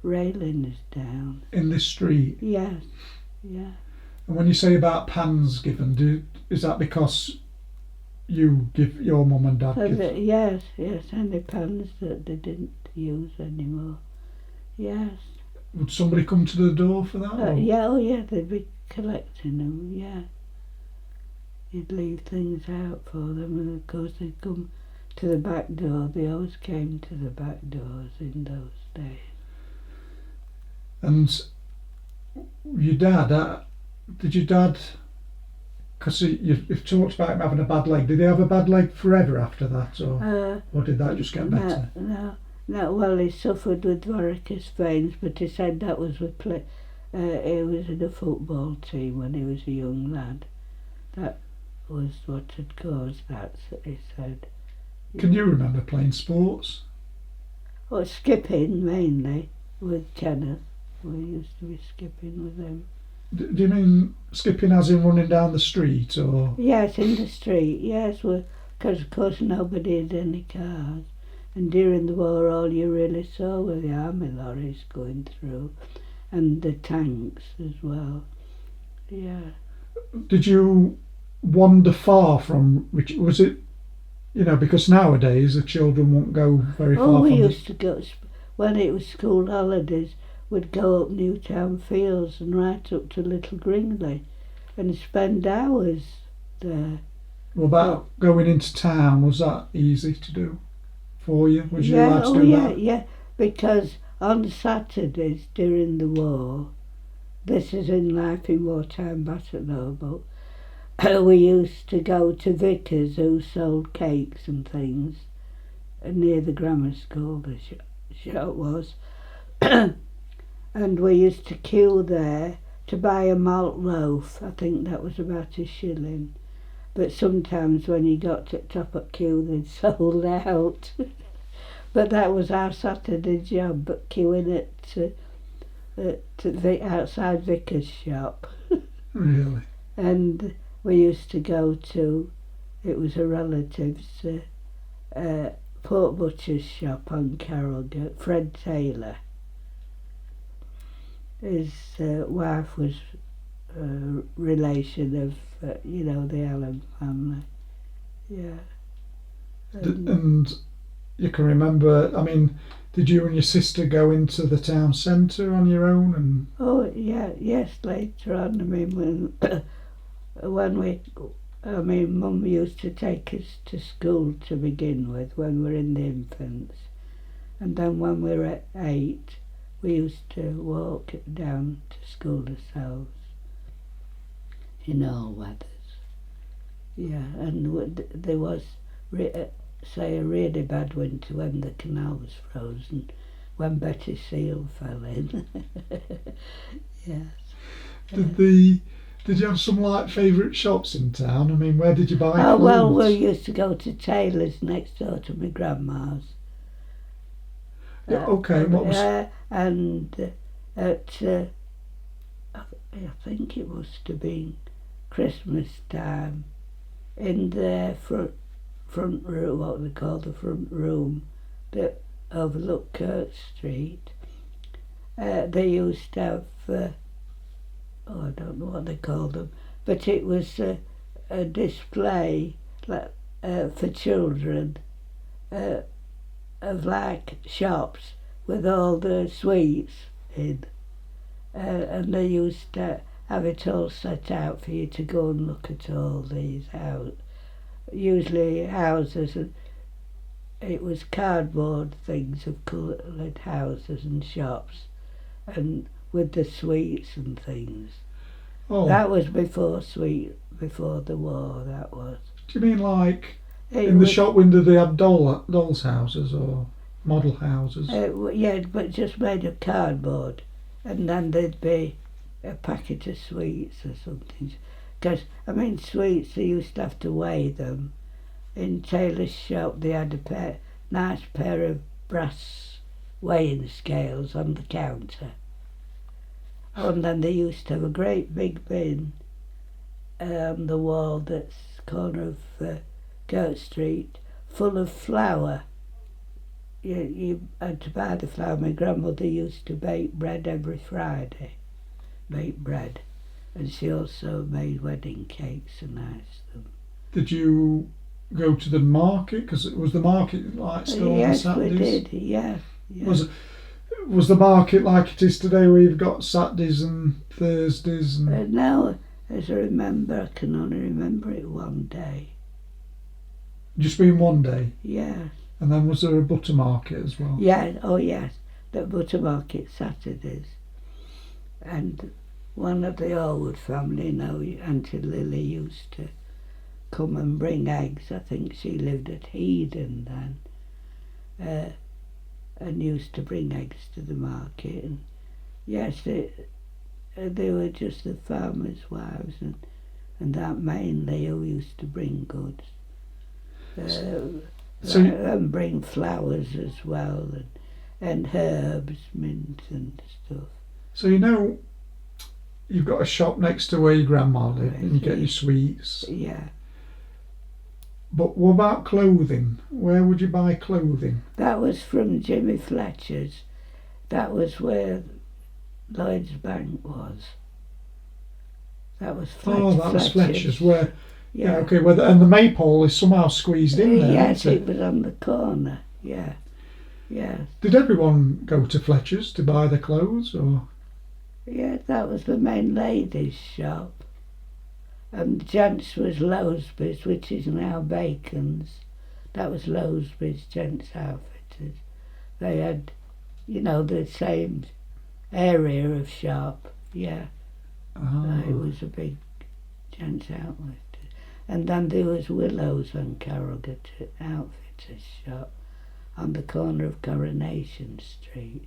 railings down. In this street. Yes, yeah. And when you say about pans given, is that because you give your mum and dad give? Yes, any pans that they didn't use anymore. Yes. Would somebody come to the door for that? Yeah, they'd be collecting them, yeah. You'd leave things out for them, and of course they'd come to the back door. They always came to the back doors in those days. And your dad, did your dad, because you've talked about him having a bad leg, did he have a bad leg forever after that, or did that just get better? No, well, he suffered with varicose veins, but he said that was he was in a football team when he was a young lad. That was what had caused that, he said. Can you remember playing sports? Well, skipping mainly with Kenneth. We used to be skipping with him. Do you mean skipping as in running down the street, or? Yes, in the street, yes, because of course nobody had any cars. And during the war all you really saw were the army lorries going through, and the tanks as well. Yeah. Did you wander far from, which was it, because nowadays the children won't go very far Oh, we from used to go, when it was school holidays, we'd go up Newtown Fields and right up to Little Gringley and spend hours there. What about going into town? Was that easy to do for you? Was you allowed to do that? Yeah, because on Saturdays during the war, this is in Life in Wartime Bassetlaw book, we used to go to Vickers who sold cakes and things near the grammar school, the shop was. And we used to queue there to buy a malt loaf. I think that was about £1. But sometimes when you got to the top of queue, they'd sold out. But that was our Saturday job, but queuing at outside Vickers' shop. Really? And we used to go to, it was a relative's pork butcher's shop on Carrogate, Fred Taylor. His wife was a relation of, the Allen family. Yeah. And you can remember, did you and your sister go into the town centre on your own? And Oh, yeah, yes, later on. When Mum used to take us to school to begin with when we were in the infants. And then when we were at 8, we used to walk down to school ourselves in all weathers. Yeah, and there was, say, a really bad winter when the canal was frozen, when Betty Seal fell in. Yes. Did the did you have some like favourite shops in town? I mean, where did you buy Oh, well, we clothes? used to go to Taylor's next door to my grandma's. Yeah, okay. And what was? And at, I think it must have been Christmas time, in their front room, what they call the front room, that overlooked Kirk Street. They used to have, I don't know what they called them, but it was a display like, for children, of like shops with all the sweets in, and they used to have it all set out for you to go and look at all these usually houses, and it was cardboard things of coloured houses and shops, and with the sweets and things. Oh, That was before the war. That was. do you mean like It in the was, shop window they had dolls' houses or model houses? yeah, but just made of cardboard, and then there'd be a packet of sweets or something. Because I mean, sweets, they used to have to weigh them. In Taylor's shop, they had a nice pair of brass weighing scales on the counter. Oh, and then they used to have a great big bin on the wall that's corner of Kirk Street, full of flour. You had to buy the flour. My grandmother used to bake bread every Friday, and she also made wedding cakes and ice them. Did you go to the market? Because was the market like still on Yes, Saturdays? we did. Yeah. Was the market like it is today, where you've got Saturdays and Thursdays? And Now, as I remember, I can only remember it one day. just been one day, Yeah. and then was there a butter market as well? Yeah. Oh, yes. The butter market Saturdays, and one of the Allwood family, Auntie Lily, used to come and bring eggs. I think she lived at Headon then, and used to bring eggs to the market. And yes, they were just the farmers' wives and that mainly who used to bring goods. And bring flowers as well, and herbs, mint and stuff. So you've got a shop next to where your grandma lived, and you get your sweets. Yeah. But what about clothing? Where would you buy clothing? That was from Jimmy Fletcher's. That was where Lloyd's Bank was. That was Was Fletcher's. Where? Yeah. Okay. And the maypole is somehow squeezed in there. Yes, isn't it was on the corner. Yeah. Yes. Did everyone go to Fletcher's to buy their clothes, or? Yeah, that was the main ladies' shop. And gents was Lowsby's, which is now Bacon's. That was Lowsby's Gents Outfitters. They had, the same area of shop. Yeah. It was a big Gents Outfitters. And then there was Willow's on Carrogate Outfitters shop on the corner of Coronation Street.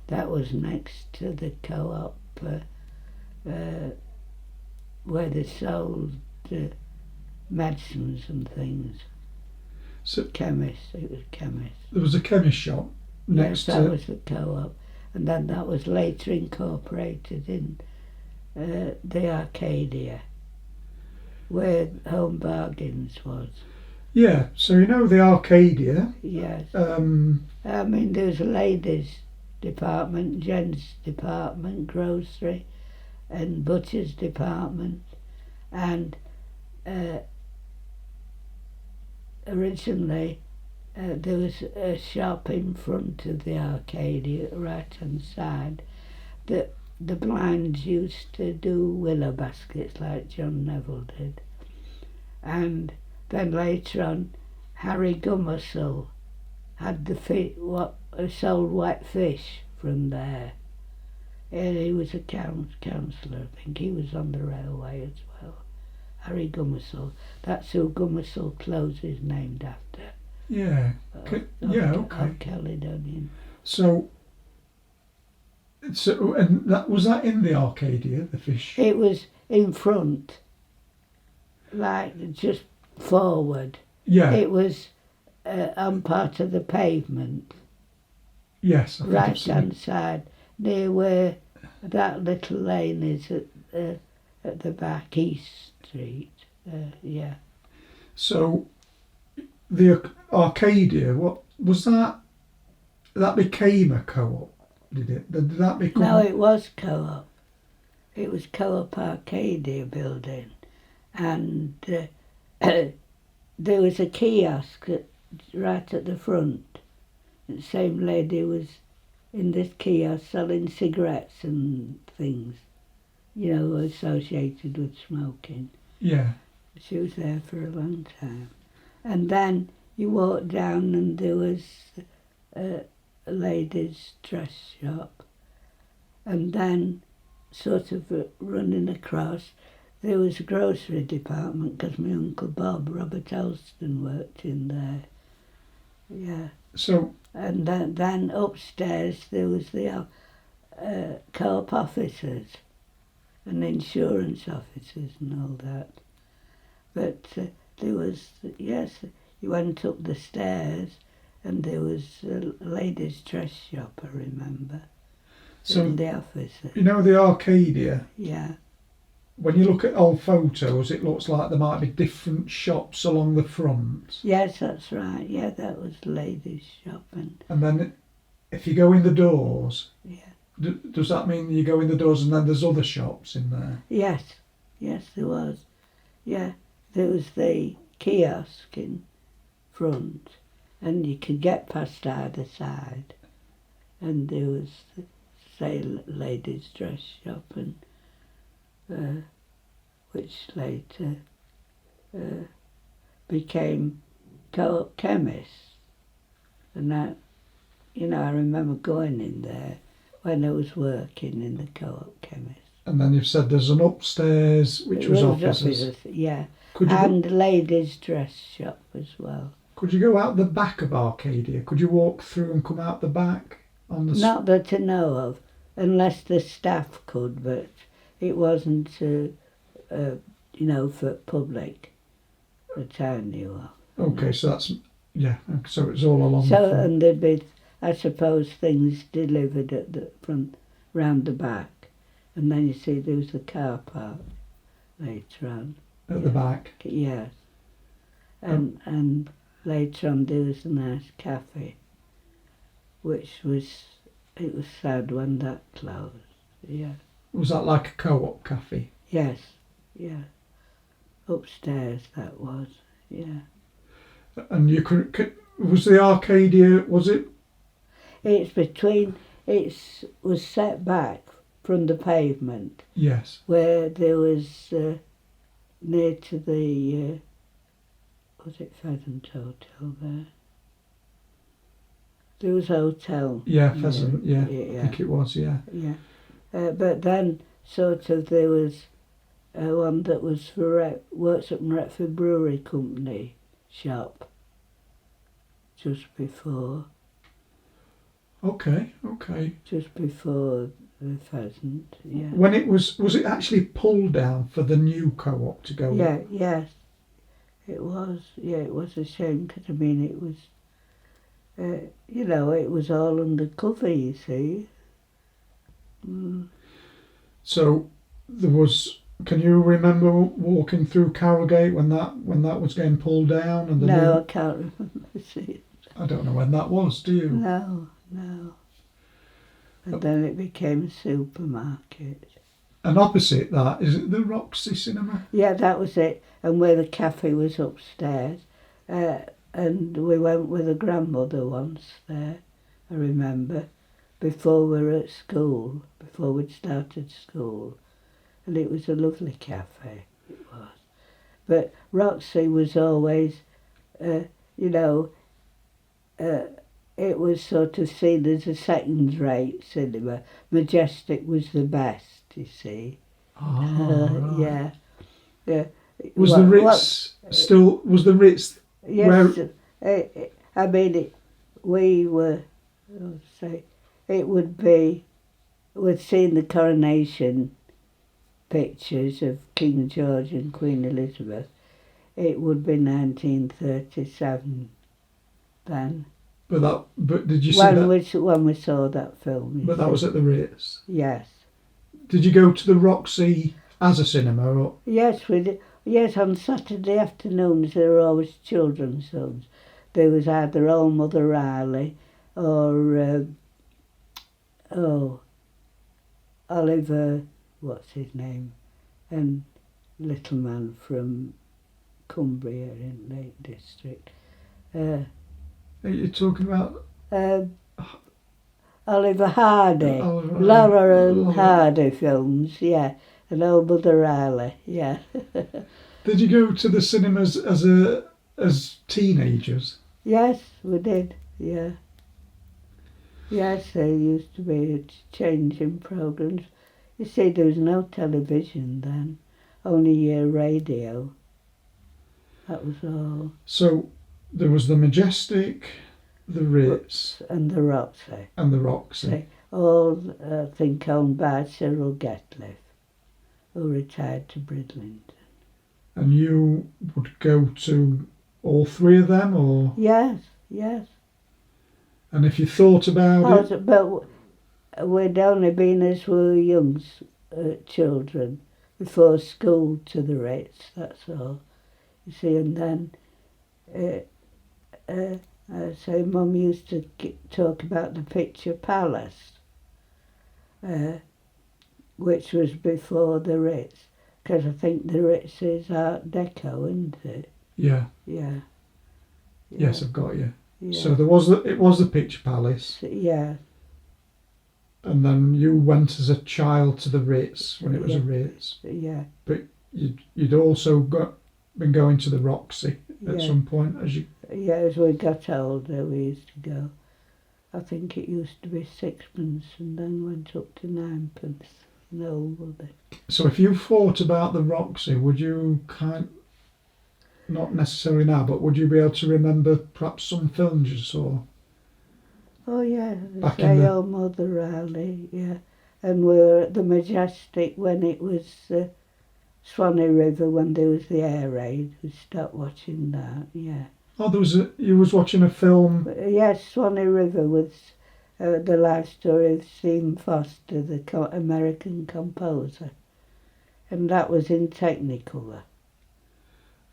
That was next to the Co-op, where they sold medicines and things. So Chemist, it was chemist. there was a chemist shop next Yes, that to. was the Co-op, and then that was later incorporated in the Arcadia, where Home Bargains was. Yeah. So the Arcadia. Yes. There There's a ladies' department, gents' department, grocery, and butcher's department, and originally there was a shop in front of the Arcadia, right hand side, that the blinds used to do willow baskets like John Neville did. And then later on, Harry Gummersall had sold wet fish from there. And he was a councillor, I think. He was on the railway as well. Harry Gummersall. That's who Gummersall Close is named after. Yeah. Yeah. Okay. Of Caledonian. So and that was that in the Arcadia, the fish. It was in front, like just forward. Yeah. It was on part of the pavement, Yes. I think I've right seen hand it. side, near where that little lane is at the back, East Street. Yeah. So the Arcadia, what was that? That became a co-op, did it? Did that become? No, it was Co-op. It was Co-op Arcadia building, and there was a kiosk right at the front. The same lady was in this kiosk selling cigarettes and things, associated with smoking. Yeah. She was there for a long time. And then you walked down and there was a ladies' dress shop. And then, sort of running across, there was a grocery department because my Uncle Bob, Robert Elston, worked in there. Yeah. So. And then upstairs there was the co-op officers and insurance officers and all that. But there was, yes, you went up the stairs and there was a ladies' dress shop, I remember, So in the offices. you know the Arcadia. Yeah. When you look at old photos, it looks like there might be different shops along the front. Yes, that's right. Yeah, that was ladies' shopping. And then if you go in the doors, yeah. Does that mean you go in the doors and then there's other shops in there? Yes, there was. Yeah, there was the kiosk in front, and you could get past either side. And there was, say, ladies' dress shop, and which later became Co-op Chemists. And that, I remember going in there when I was working in the Co-op Chemist. And then you've said there's an upstairs which was offices. Yeah, Could you and ladies' dress shop as well. Could you go out the back of Arcadia? Could you walk through and come out the back on the? Not that I know of, unless the staff could, but it wasn't, for public that I knew of. Okay, so that's so it's all along. So the front. and there'd be, I suppose, things delivered from round the back, and then you see there was the car park later on. At the back. Yes, and later on there was a nice cafe, which was, it was sad when that closed. Yeah. Was that like a co-op cafe? Yes. Yeah. Upstairs that was. Yeah. And you was the Arcadia? Was it? It was set back from the pavement. Yes. Where there was near to the was it Pheasant Hotel there? There was a hotel. Yeah, Pheasant. Yeah, yeah. I think it was. Yeah. Yeah, but then sort of there was one that was for works at Retford Brewery Company shop just before. Okay. Just before the Pheasant. Yeah. When it was it actually pulled down for the new co-op to go? Yeah. Yes. It was. Yeah, it was a shame because it was. It was all under cover, you see. Mm. So there was. Can you remember walking through Cowgate when that was getting pulled down? And No, I can't remember. See. I don't know when that was. Do you? No. And then it became a supermarket. And opposite that, is it the Roxy Cinema? Yeah, that was it. And where the cafe was upstairs. And we went with a grandmother once there, I remember, before we were at school, before we'd started school. And it was a lovely cafe, it was. But Roxy was always, it was sort of seen as a second-rate cinema. Majestic was the best, you see. Oh, right. Yeah. Was the Ritz still? Was the Ritz? Yes, I mean, we were, say, it would be, we'd seen the coronation pictures of King George and Queen Elizabeth. It would be 1937 then. But did you see that? When we saw that film. But that was at the Ritz. Yes. Did you go to the Roxy as a cinema? Or? Yes, we did. Yes, on Saturday afternoons there were always children's films. There was either Old Mother Riley or Oliver, what's his name, and Little Man from Cumbria in Lake District. Are you talking about? Oliver Hardy, Laura and Hardy films, yeah, and Old Mother Riley, yeah. Did you go to the cinemas as teenagers? Yes, we did, yeah. Yes, there used to be a change in programmes. You see, there was no television then, only radio. That was all. So there was the Majestic, the Ritz, and the Roxy. And the Roxy. All, I think, owned by Cyril Getliff, who retired to Bridlington. And you would go to all three of them, or? Yes, yes. And if you thought about it? But we'd only been as we were young children before school to the Ritz, that's all. You see, and then so Mum used to talk about the Picture Palace, which was before the Ritz, because I think the Ritz is Art Deco, isn't it? Yeah. Yeah. Yes, I've got you. Yeah. So it was the Picture Palace. Yeah. And then you went as a child to the Ritz when it was a Ritz. Yeah. But you'd also been going to the Roxy at some point as you. Yeah, as we got older, we used to go. I think it used to be sixpence and then went up to ninepence. No, would it? So if you thought about the Roxy, would you not necessarily now, but would you be able to remember perhaps some films you saw? Oh yeah, Back in the Old Mother Riley, yeah. And we were at the Majestic when it was Swanee River, when there was the air raid. We stopped watching that, yeah. Oh, you was watching a film. Yes, Swanee River was the life story of Sean Foster, the American composer. And that was in Technicolor.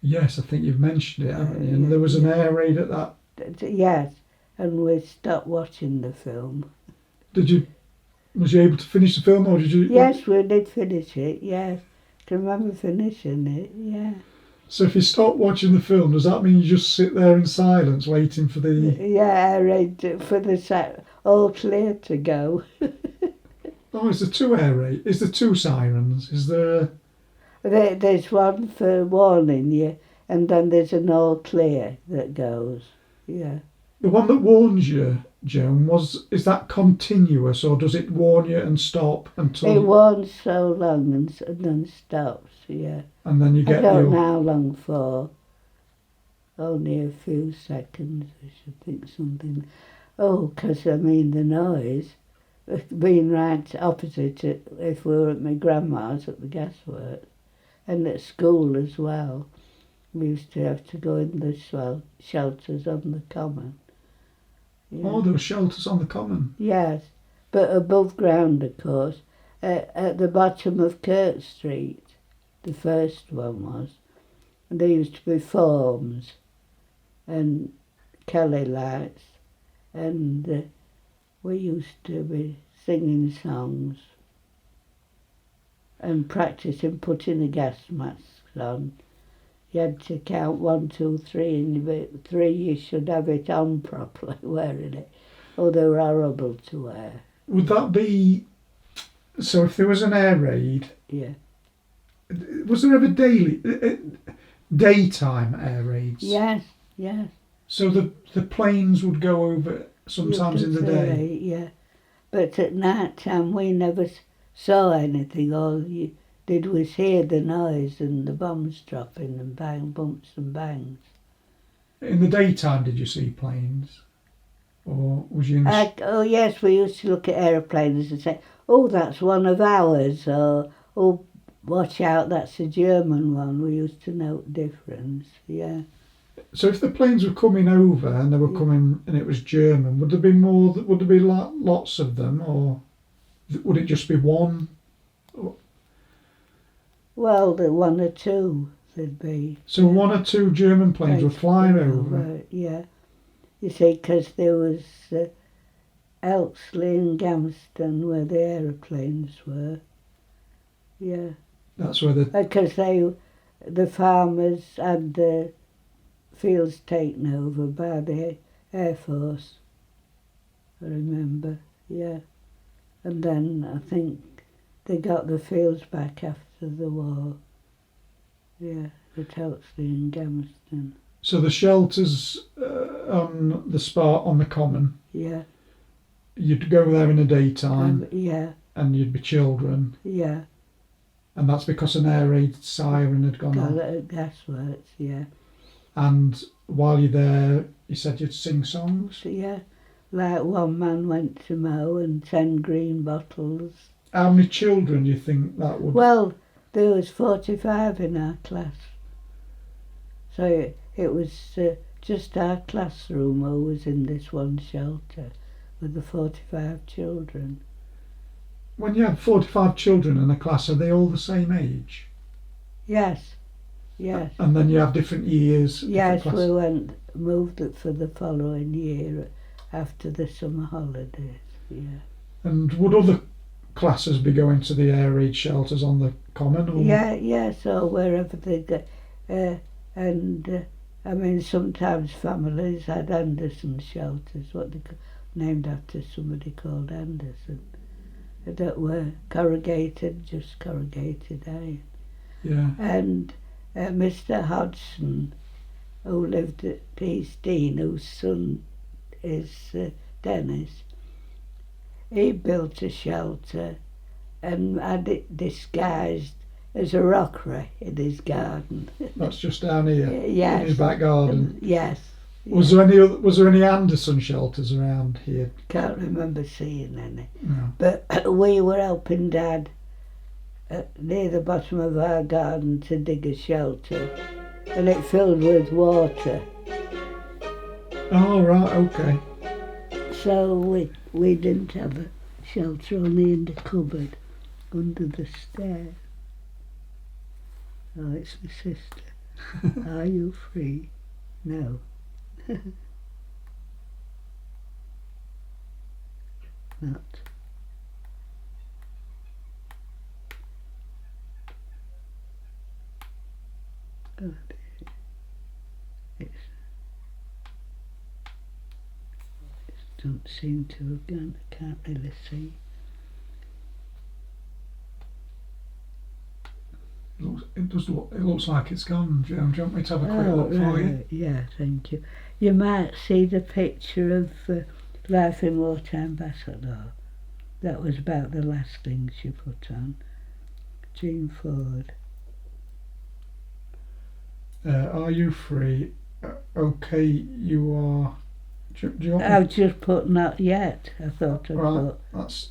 Yes, I think you've mentioned it, haven't you? And there was an air raid at that. Yes, and we stopped watching the film. Was you able to finish the film, or did you? Yes, we did finish it, yes. I can remember finishing it, yeah. So if you stop watching the film, does that mean you just sit there in silence waiting for the... Yeah, air raid for the all clear to go. Oh, is there two air raid? Is there two sirens? Is there... There's one for warning you, and then there's an all clear that goes, yeah. The one that warns you, Joan, is that continuous, or does it warn you and stop until... It warns so long and then stops, yeah. And then you get I don't know how long for. Only a few seconds, I should think something. Oh, because I mean the noise, being right opposite it, if we were at my grandma's at the gasworks, and at school as well. We used to have to go in the shelters on the common. Yeah. Oh, there were shelters on the common? Yes, but above ground, of course, at the bottom of Kirk Street, the first one was. And there used to be forms and Kelly lights, and we used to be singing songs and practising putting the gas masks on. You had to count 1, 2, 3, and 3 you should have it on properly, wearing it. Oh, they were horrible to wear. Would that be... So if there was an air raid... Yeah. Was there ever daytime air raids? Yes, yes. So the planes would go over sometimes in the day? Yeah. But at night time we never saw anything. All you did was hear the noise and the bombs dropping and bang, bumps and bangs. In the daytime, did you see planes? Or was you in the... Oh yes, we used to look at aeroplanes and say, oh, that's one of ours, or oh, watch out, that's a German one. We used to note difference, yeah. So if the planes were coming over and they were coming and it was German, would there be more? Would there be lots of them, or would it just be one? Well, the one or two there'd be. So one or two German planes were flying over. Yeah. You see, because there was Elsley and Gamston where the aeroplanes were. Yeah. That's where the... Because the farmers had the fields taken over by the Air Force, I remember, yeah. And then I think they got the fields back after the war, yeah, at Elsley and Gamston. So the shelters on the spot on the common, yeah, you'd go there in the daytime, yeah, and you'd be children, yeah. and that's because an air raid siren had gone off. Gasworks, yeah. And while you're there, you said you'd sing songs? Yeah, like one man went to mow and 10 green bottles. How many children do you think that would... Well, there was 45 in our class. So it was just our classroom who was in this one shelter with the 45 children. When you have 45 children in a class, are they all the same age? Yes, yes. And then you have different years? Yes, we moved it for the following year after the summer holidays, yeah. And would other classes be going to the air raid shelters on the common? Or? Yeah, so wherever they go. I mean, sometimes families had Anderson shelters, named after somebody called Anderson, that were just corrugated iron. Yeah. And Mr. Hodgson, who lived at East Dean, whose son is Dennis, he built a shelter and had it disguised as a rockery in his garden. That's just down here, yes. in his back garden. Yes. Was there any Anderson shelters around here? Can't remember seeing any. No. But we were helping Dad near the bottom of our garden to dig a shelter, and it filled with water. Oh right, okay. So we didn't have a shelter, only in the cupboard under the stairs. Oh, it's my sister. Are you free? No. Not. God. It don't seem to have gone. I can't really see. It looks like it's gone, Joan. Do you want me to have a quick look for you? Yeah, thank you. You might see the picture of Life in Wartime Bassetlaw. That was about the last thing she put on. Jean Ford. Are you free? Okay, you are. Do you want I've just put not yet. I thought I'd put. That's...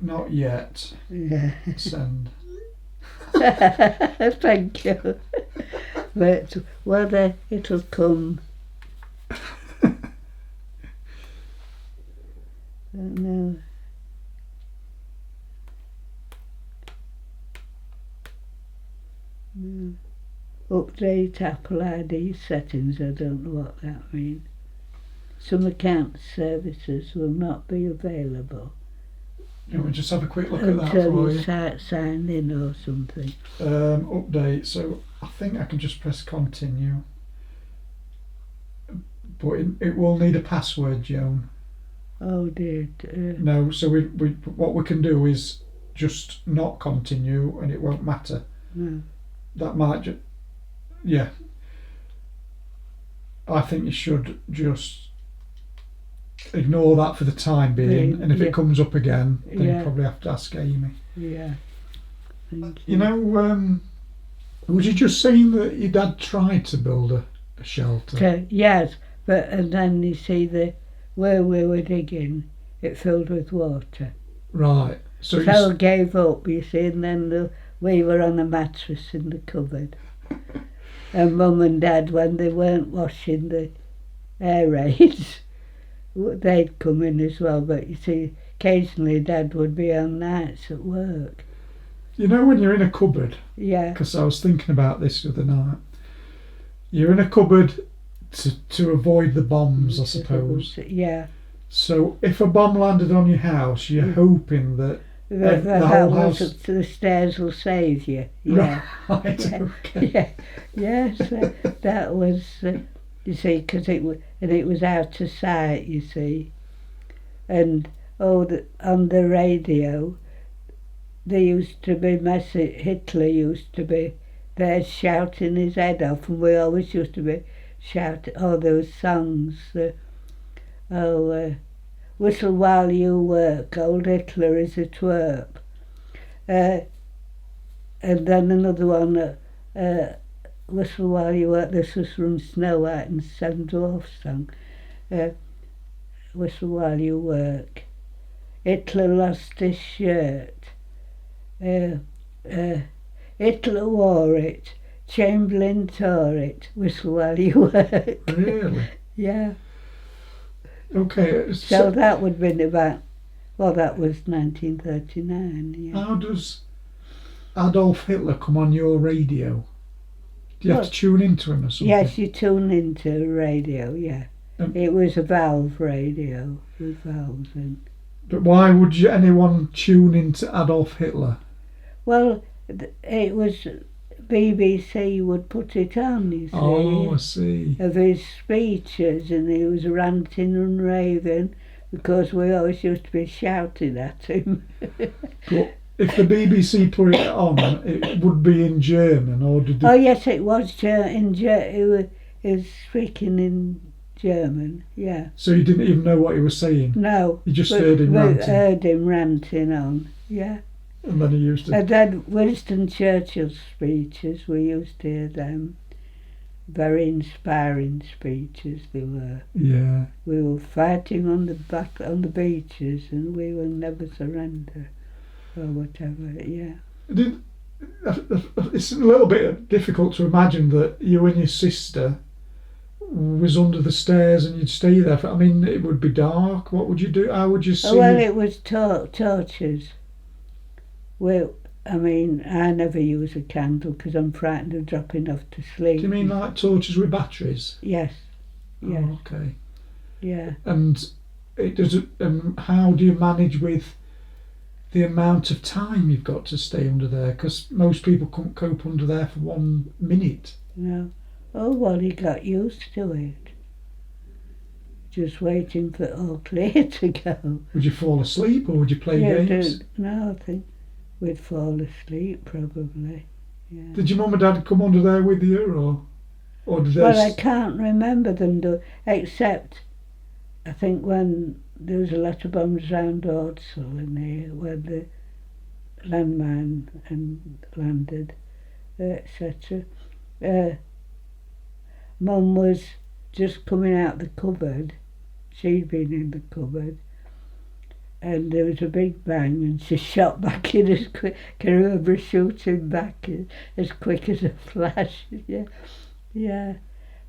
Not yet. Yeah. Send. Thank you. But whether it'll come. No. No. Update Apple ID settings. I don't know what that means. Some account services will not be available. You want me to just have a quick look at that until for you you? sign in or something. Update. So I think I can just press continue. But it will need a password, Joan. Oh dear. No, so we what we can do is just not continue and it won't matter. No. That might yeah. I think you should just ignore that for the time being, and if Yeah. it comes up again, then you Yeah. probably have to ask Amy. Yeah. Thank You know, was you just saying that your dad tried to build a shelter? So, yes, but and then you see where we were digging, it filled with water. Right. So So gave up, you see, and then we were on a mattress in the cupboard. And Mum and Dad, when they weren't washing the air raids, they'd come in as well. But you see, occasionally Dad would be on nights at work. you know when you're in a cupboard, Yeah. because I was thinking about this the other night. You're in a cupboard to avoid the bombs, I suppose. Yeah. So if a bomb landed on your house, you're hoping that The whole house house. up to the stairs will save you. Yeah. Right. Yeah. Okay. Yes, that was, you see, because it was out of sight, you see. And on the radio, there used to be Hitler used to be there shouting his head off, and we always used to be shouting all those songs. Whistle while you work, old Hitler is a twerp. And then another one, Whistle while you work, this was from Snow White and Seven Dwarfs song. Whistle while you work. Hitler lost his shirt. Hitler wore it. Chamberlain tore it. Whistle while you work. Really? Yeah. Okay. So that would have been about, well, that was 1939. Yeah. How does Adolf Hitler come on your radio? Do you have to tune into him or something? Yes, you tune into radio, yeah. It was a valve radio with valves in. But why would anyone tune into Adolf Hitler? Well, it was BBC would put it on, you see. Oh, I see. Of his speeches, and he was ranting and raving because we always used to be shouting at him. But if the BBC put it on, it would be in German, or did Oh yes, it was he was speaking in German, yeah. So you didn't even know what he was saying? No. You just heard him ranting? Heard him ranting on, yeah. And then he used to... And then Winston Churchill's speeches, we used to hear them. Very inspiring speeches they were. Yeah. We were fighting on the beaches, and we will never surrender, or whatever, yeah. It's a little bit difficult to imagine that you and your sister was under the stairs and you'd stay there. I mean, it would be dark. What would you do? How would you see? Well, it was torches. Well, I mean, I never use a candle because I'm frightened of dropping off to sleep. Do you mean like torches with batteries? Yes. Yes. Oh, okay. Yeah. And how do you manage with the amount of time you've got to stay under there? Because most people couldn't cope under there for 1 minute. No. Oh, well, he got used to it. Just waiting for all clear to go. Would you fall asleep or would you play games? No, I think we'd fall asleep probably. Yeah. Did your mum and dad come under there with you, or did they? Well, I can't remember them except I think when there was a lot of bombs round Ordsall in here, when the landmine landed, etc. Mum was just coming out the cupboard. She'd been in the cupboard, and there was a big bang, and she shot back in as quick. Can remember shooting back as quick as a flash. Yeah, yeah.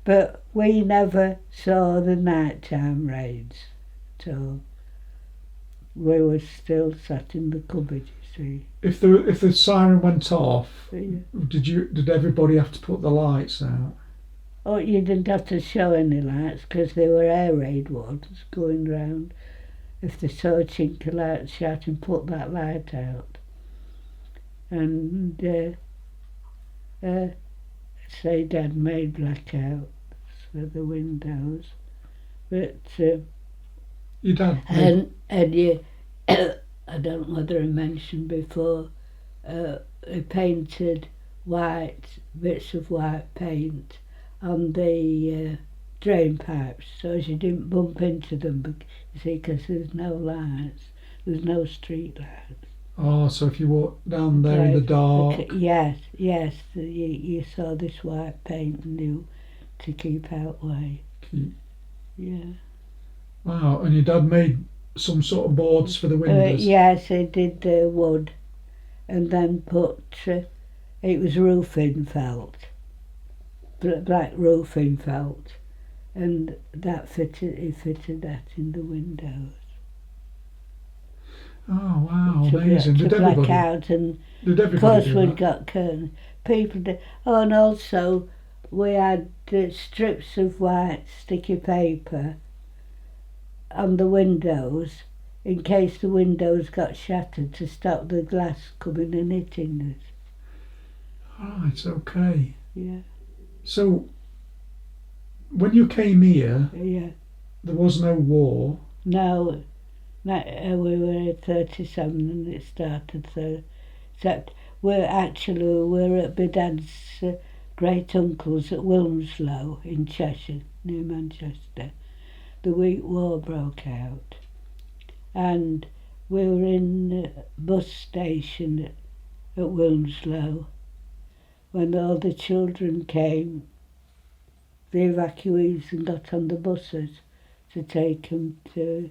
But we never saw the nighttime raids at all. We were still sat in the cupboard, you see. If the siren went off, Yeah. did everybody have to put the lights out? Oh, you didn't have to show any lights because there were air raid wardens going round. If they saw a chink of light shouting, put that light out. And say Dad made blackouts for the windows. But Your dad? and you I don't know whether I mentioned before, they painted bits of white paint on the drain pipes so as you didn't bump into them You see, because there's no lights. There's no street lights. Oh, so if you walk down there in the dark. Yes, you saw this white paint and knew to keep out way. Yeah. Wow, and your dad made some sort of boards for the windows? Yes, he did wood, and then put, it was roofing felt, black roofing felt, and he fitted that in the windows. Oh wow, amazing. To Did black everybody? out, and Did of course everybody do we'd that? got curtains. People did. Oh, and also we had strips of white sticky paper on the windows in case the windows got shattered to stop the glass coming and hitting us. Right, okay. Yeah, So when you came here, yeah. there was no war. No, we were at 37 and it started, so except we're at my dad's great uncle's at Wilmslow in Cheshire, near Manchester. The week war broke out, and we were in the bus station at Wilmslow when all the children came, the evacuees, and got on the buses to take them to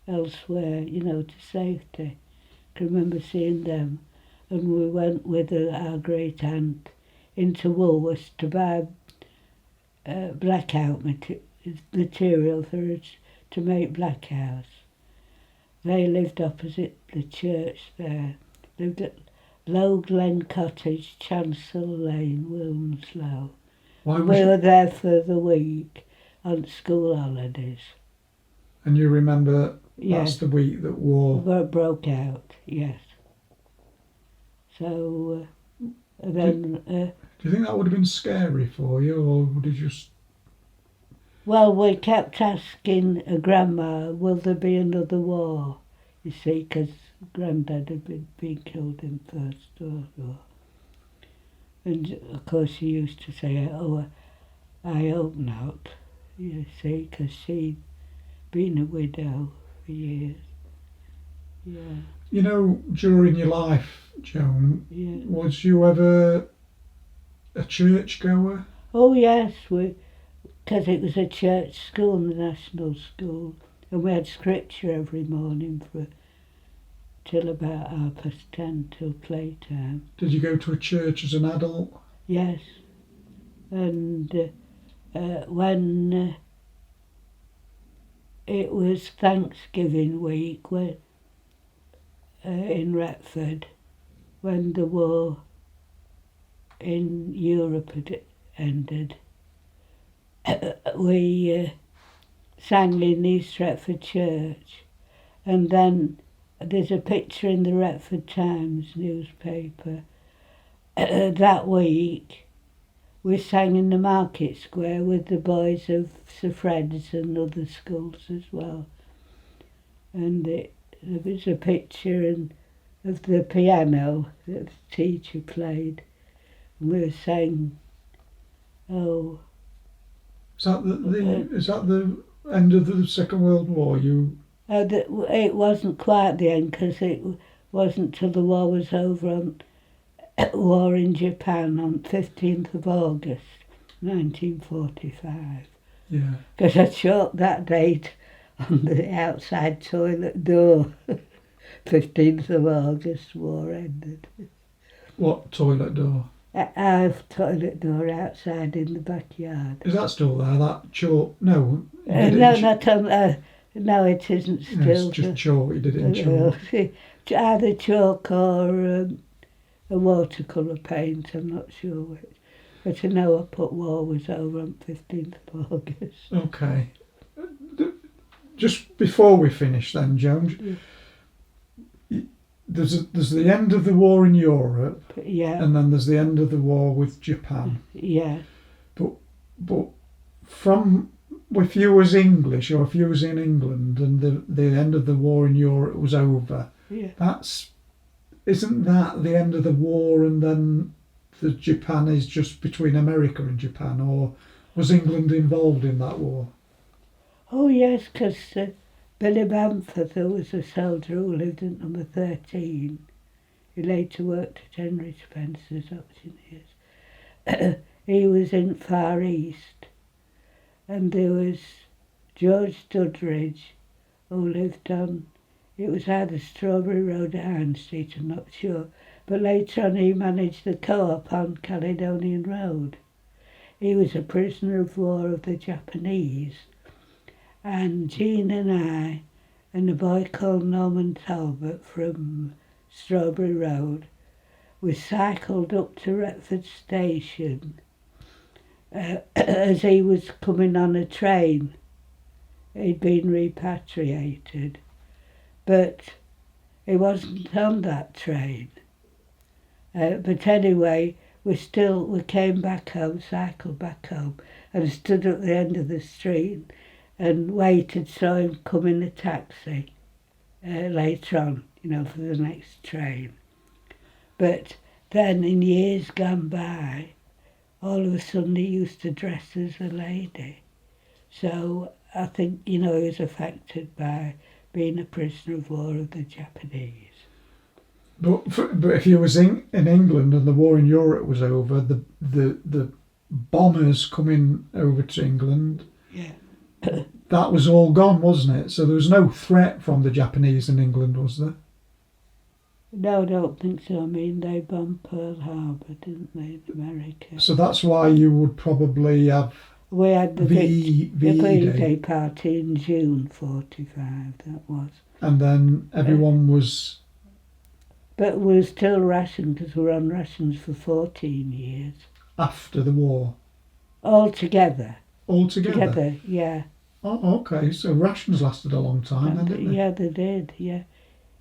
elsewhere, to safety. I can remember seeing them, and we went with our great aunt into Woolworths to buy blackout material for us to make black house. They lived opposite the church there. Lived at Low Glen Cottage, Chancel Lane, Wilmslow. Why was We you, were there for the week on school holidays. and you remember that's Yes, the week that war. broke out. Yes. So then, Do you think that would have been scary for you, or would you just? well, we kept asking Grandma, will there be another war? You see, because Grandad had been killed in First World War. And of course she used to say, oh, I hope not, you see, because she'd been a widow for years. Yeah, You know, during your life, Joan, yeah. was you ever a church goer? Oh yes, because it was a church school, the national school, and we had scripture every morning till about 10:30 till playtime. Did you go to a church as an adult? Yes, and when it was Thanksgiving week, in Retford, when the war in Europe had ended, we sang in East Retford Church, and then there's a picture in the Retford Times newspaper. That week we sang in the market square with the boys of Sir Fred's and other schools as well. And there was a picture of the piano that the teacher played, and we sang, oh... Is that the end of the Second World War? It wasn't quite the end, because it wasn't till the war was over on war in Japan on 15th of August 1945. Yeah. Because I chalked that date on the outside toilet door. 15th of August, war ended. What toilet door? Our toilet door outside in the backyard. Is that still there? That chalk? No. No, not on. No, it isn't No, still. it's just chalk. You did it in chalk. Either chalk or a watercolour paint, I'm not sure which. But I know I put war was over on 15th of August. Okay. Just before we finish then, Joan, there's the end of the war in Europe, Yeah, and then there's the end of the war with Japan. yeah. But from if you was English or if you was in England and the end of the war in Europe was over, Yeah. Isn't that the end of the war, and then the Japan is just between America and Japan, or was England involved in that war? Oh yes, because Billy Bamforth, who was a soldier who lived at number 13, he later worked at Henry Spencer's auctioneers. He was in Far East, and there was George Studridge, who lived on, it was either Strawberry Road or Hine Street, I'm not sure, but later on he managed the co-op on Caledonian Road. He was a prisoner of war of the Japanese, and Jean and I and a boy called Norman Talbot from Strawberry Road, we cycled up to Retford station as he was coming on a train. He'd been repatriated, but he wasn't on that train. But anyway, we came back home, cycled back home, and stood at the end of the street and waited, saw him come in a taxi later on, for the next train. But then in years gone by, all of a sudden he used to dress as a lady. So I think, he was affected by being a prisoner of war of the Japanese. But if he was in England and the war in Europe was over, the bombers coming over to England, yeah, that was all gone, wasn't it? So there was no threat from the Japanese in England, was there? No, I don't think so. I mean, they bombed Pearl Harbor, didn't they, in America? So that's why you would probably have... We had the VE Day party in June 45, that was. And then everyone was... But we were still rationed because we were on rations for 14 years. After the war? Altogether. Altogether? Yeah. Oh, okay. So rations lasted a long time then, didn't they? Yeah, they did, yeah.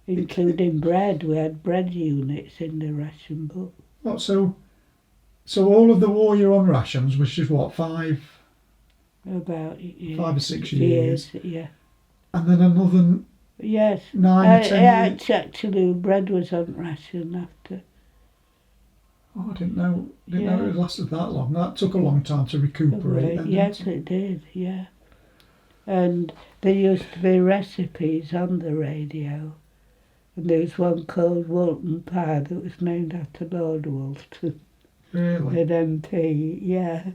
Including bread. We had bread units in the ration book. What, so all of the war you're on rations, which is what, 5 or 6 years? Yeah. And then another... Yes. 9 or 10 years? Actually, bread was on ration after. Oh, I didn't know it lasted that long. That took a long time to recuperate. Then, yes, it did, yeah. And there used to be recipes on the radio. And there was one called Walton Pie that was named after Lord Walton. Really? An MP, yeah.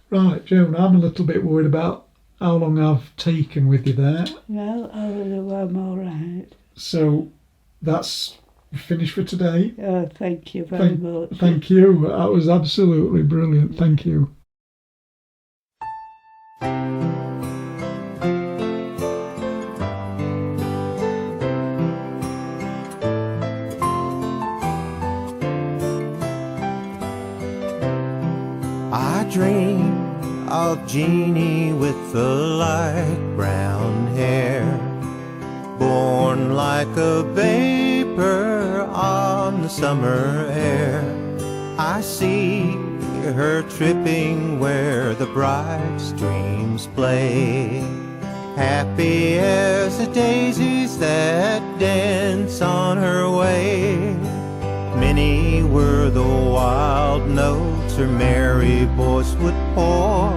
Right, Joan, I'm a little bit worried about how long I've taken with you there. No, I'm all right. So that's finished for today. Oh, thank you very much. Thank you. That was absolutely brilliant. Thank you. I dream of Jeannie with the light brown hair, born like a vapor on the summer air. I see her tripping where the bright streams play, happy as the daisies that dance on her way. Many were the wild notes her merry voice would pour,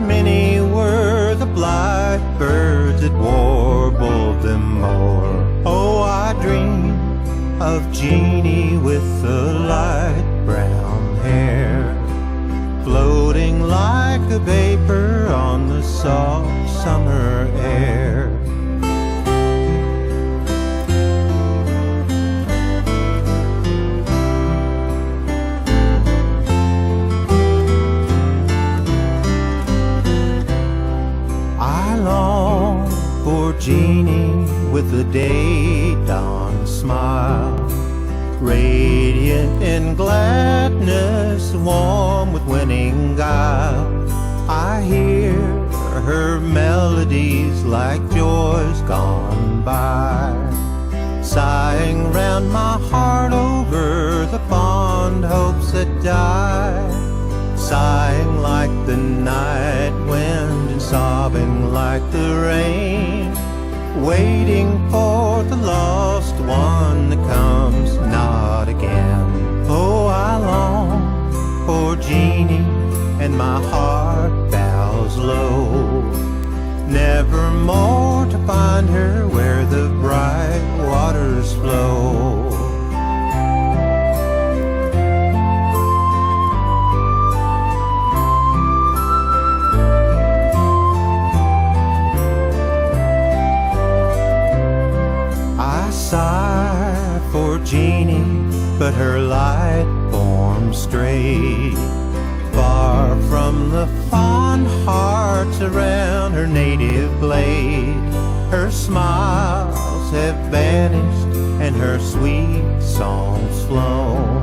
many were the blithe birds that warbled them more. Oh, I dream of Jeannie with the light brown hair, floating like a vapor on the soft summer air. Jeannie with the day dawn smile, radiant in gladness, warm with winning guile. I hear her melodies like joys gone by, sighing round my heart over the fond hopes that die, sighing like the night wind and sobbing like the rain, waiting for the lost one that comes not again. Oh, I long for Jeannie and my heart bows low, never more to find her where the bright waters flow. I sigh for Jeannie, but her light form strayed far from the fond hearts around her native glade. Her smiles have vanished and her sweet songs flown,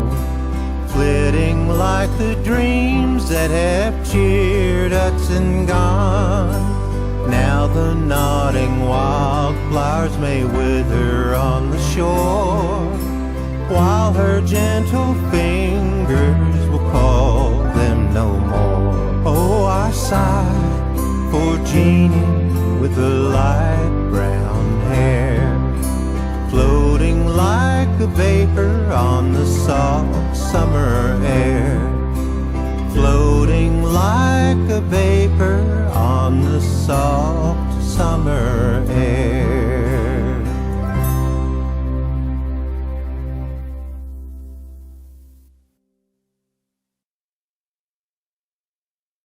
flitting like the dreams that have cheered us and gone. Now the nodding wildflowers may wither on the shore, while her gentle fingers will call them no more. Oh, I sigh for Jeannie with the light brown hair, floating like a vapor on the soft summer air, floating like a vapor on the soft summer air.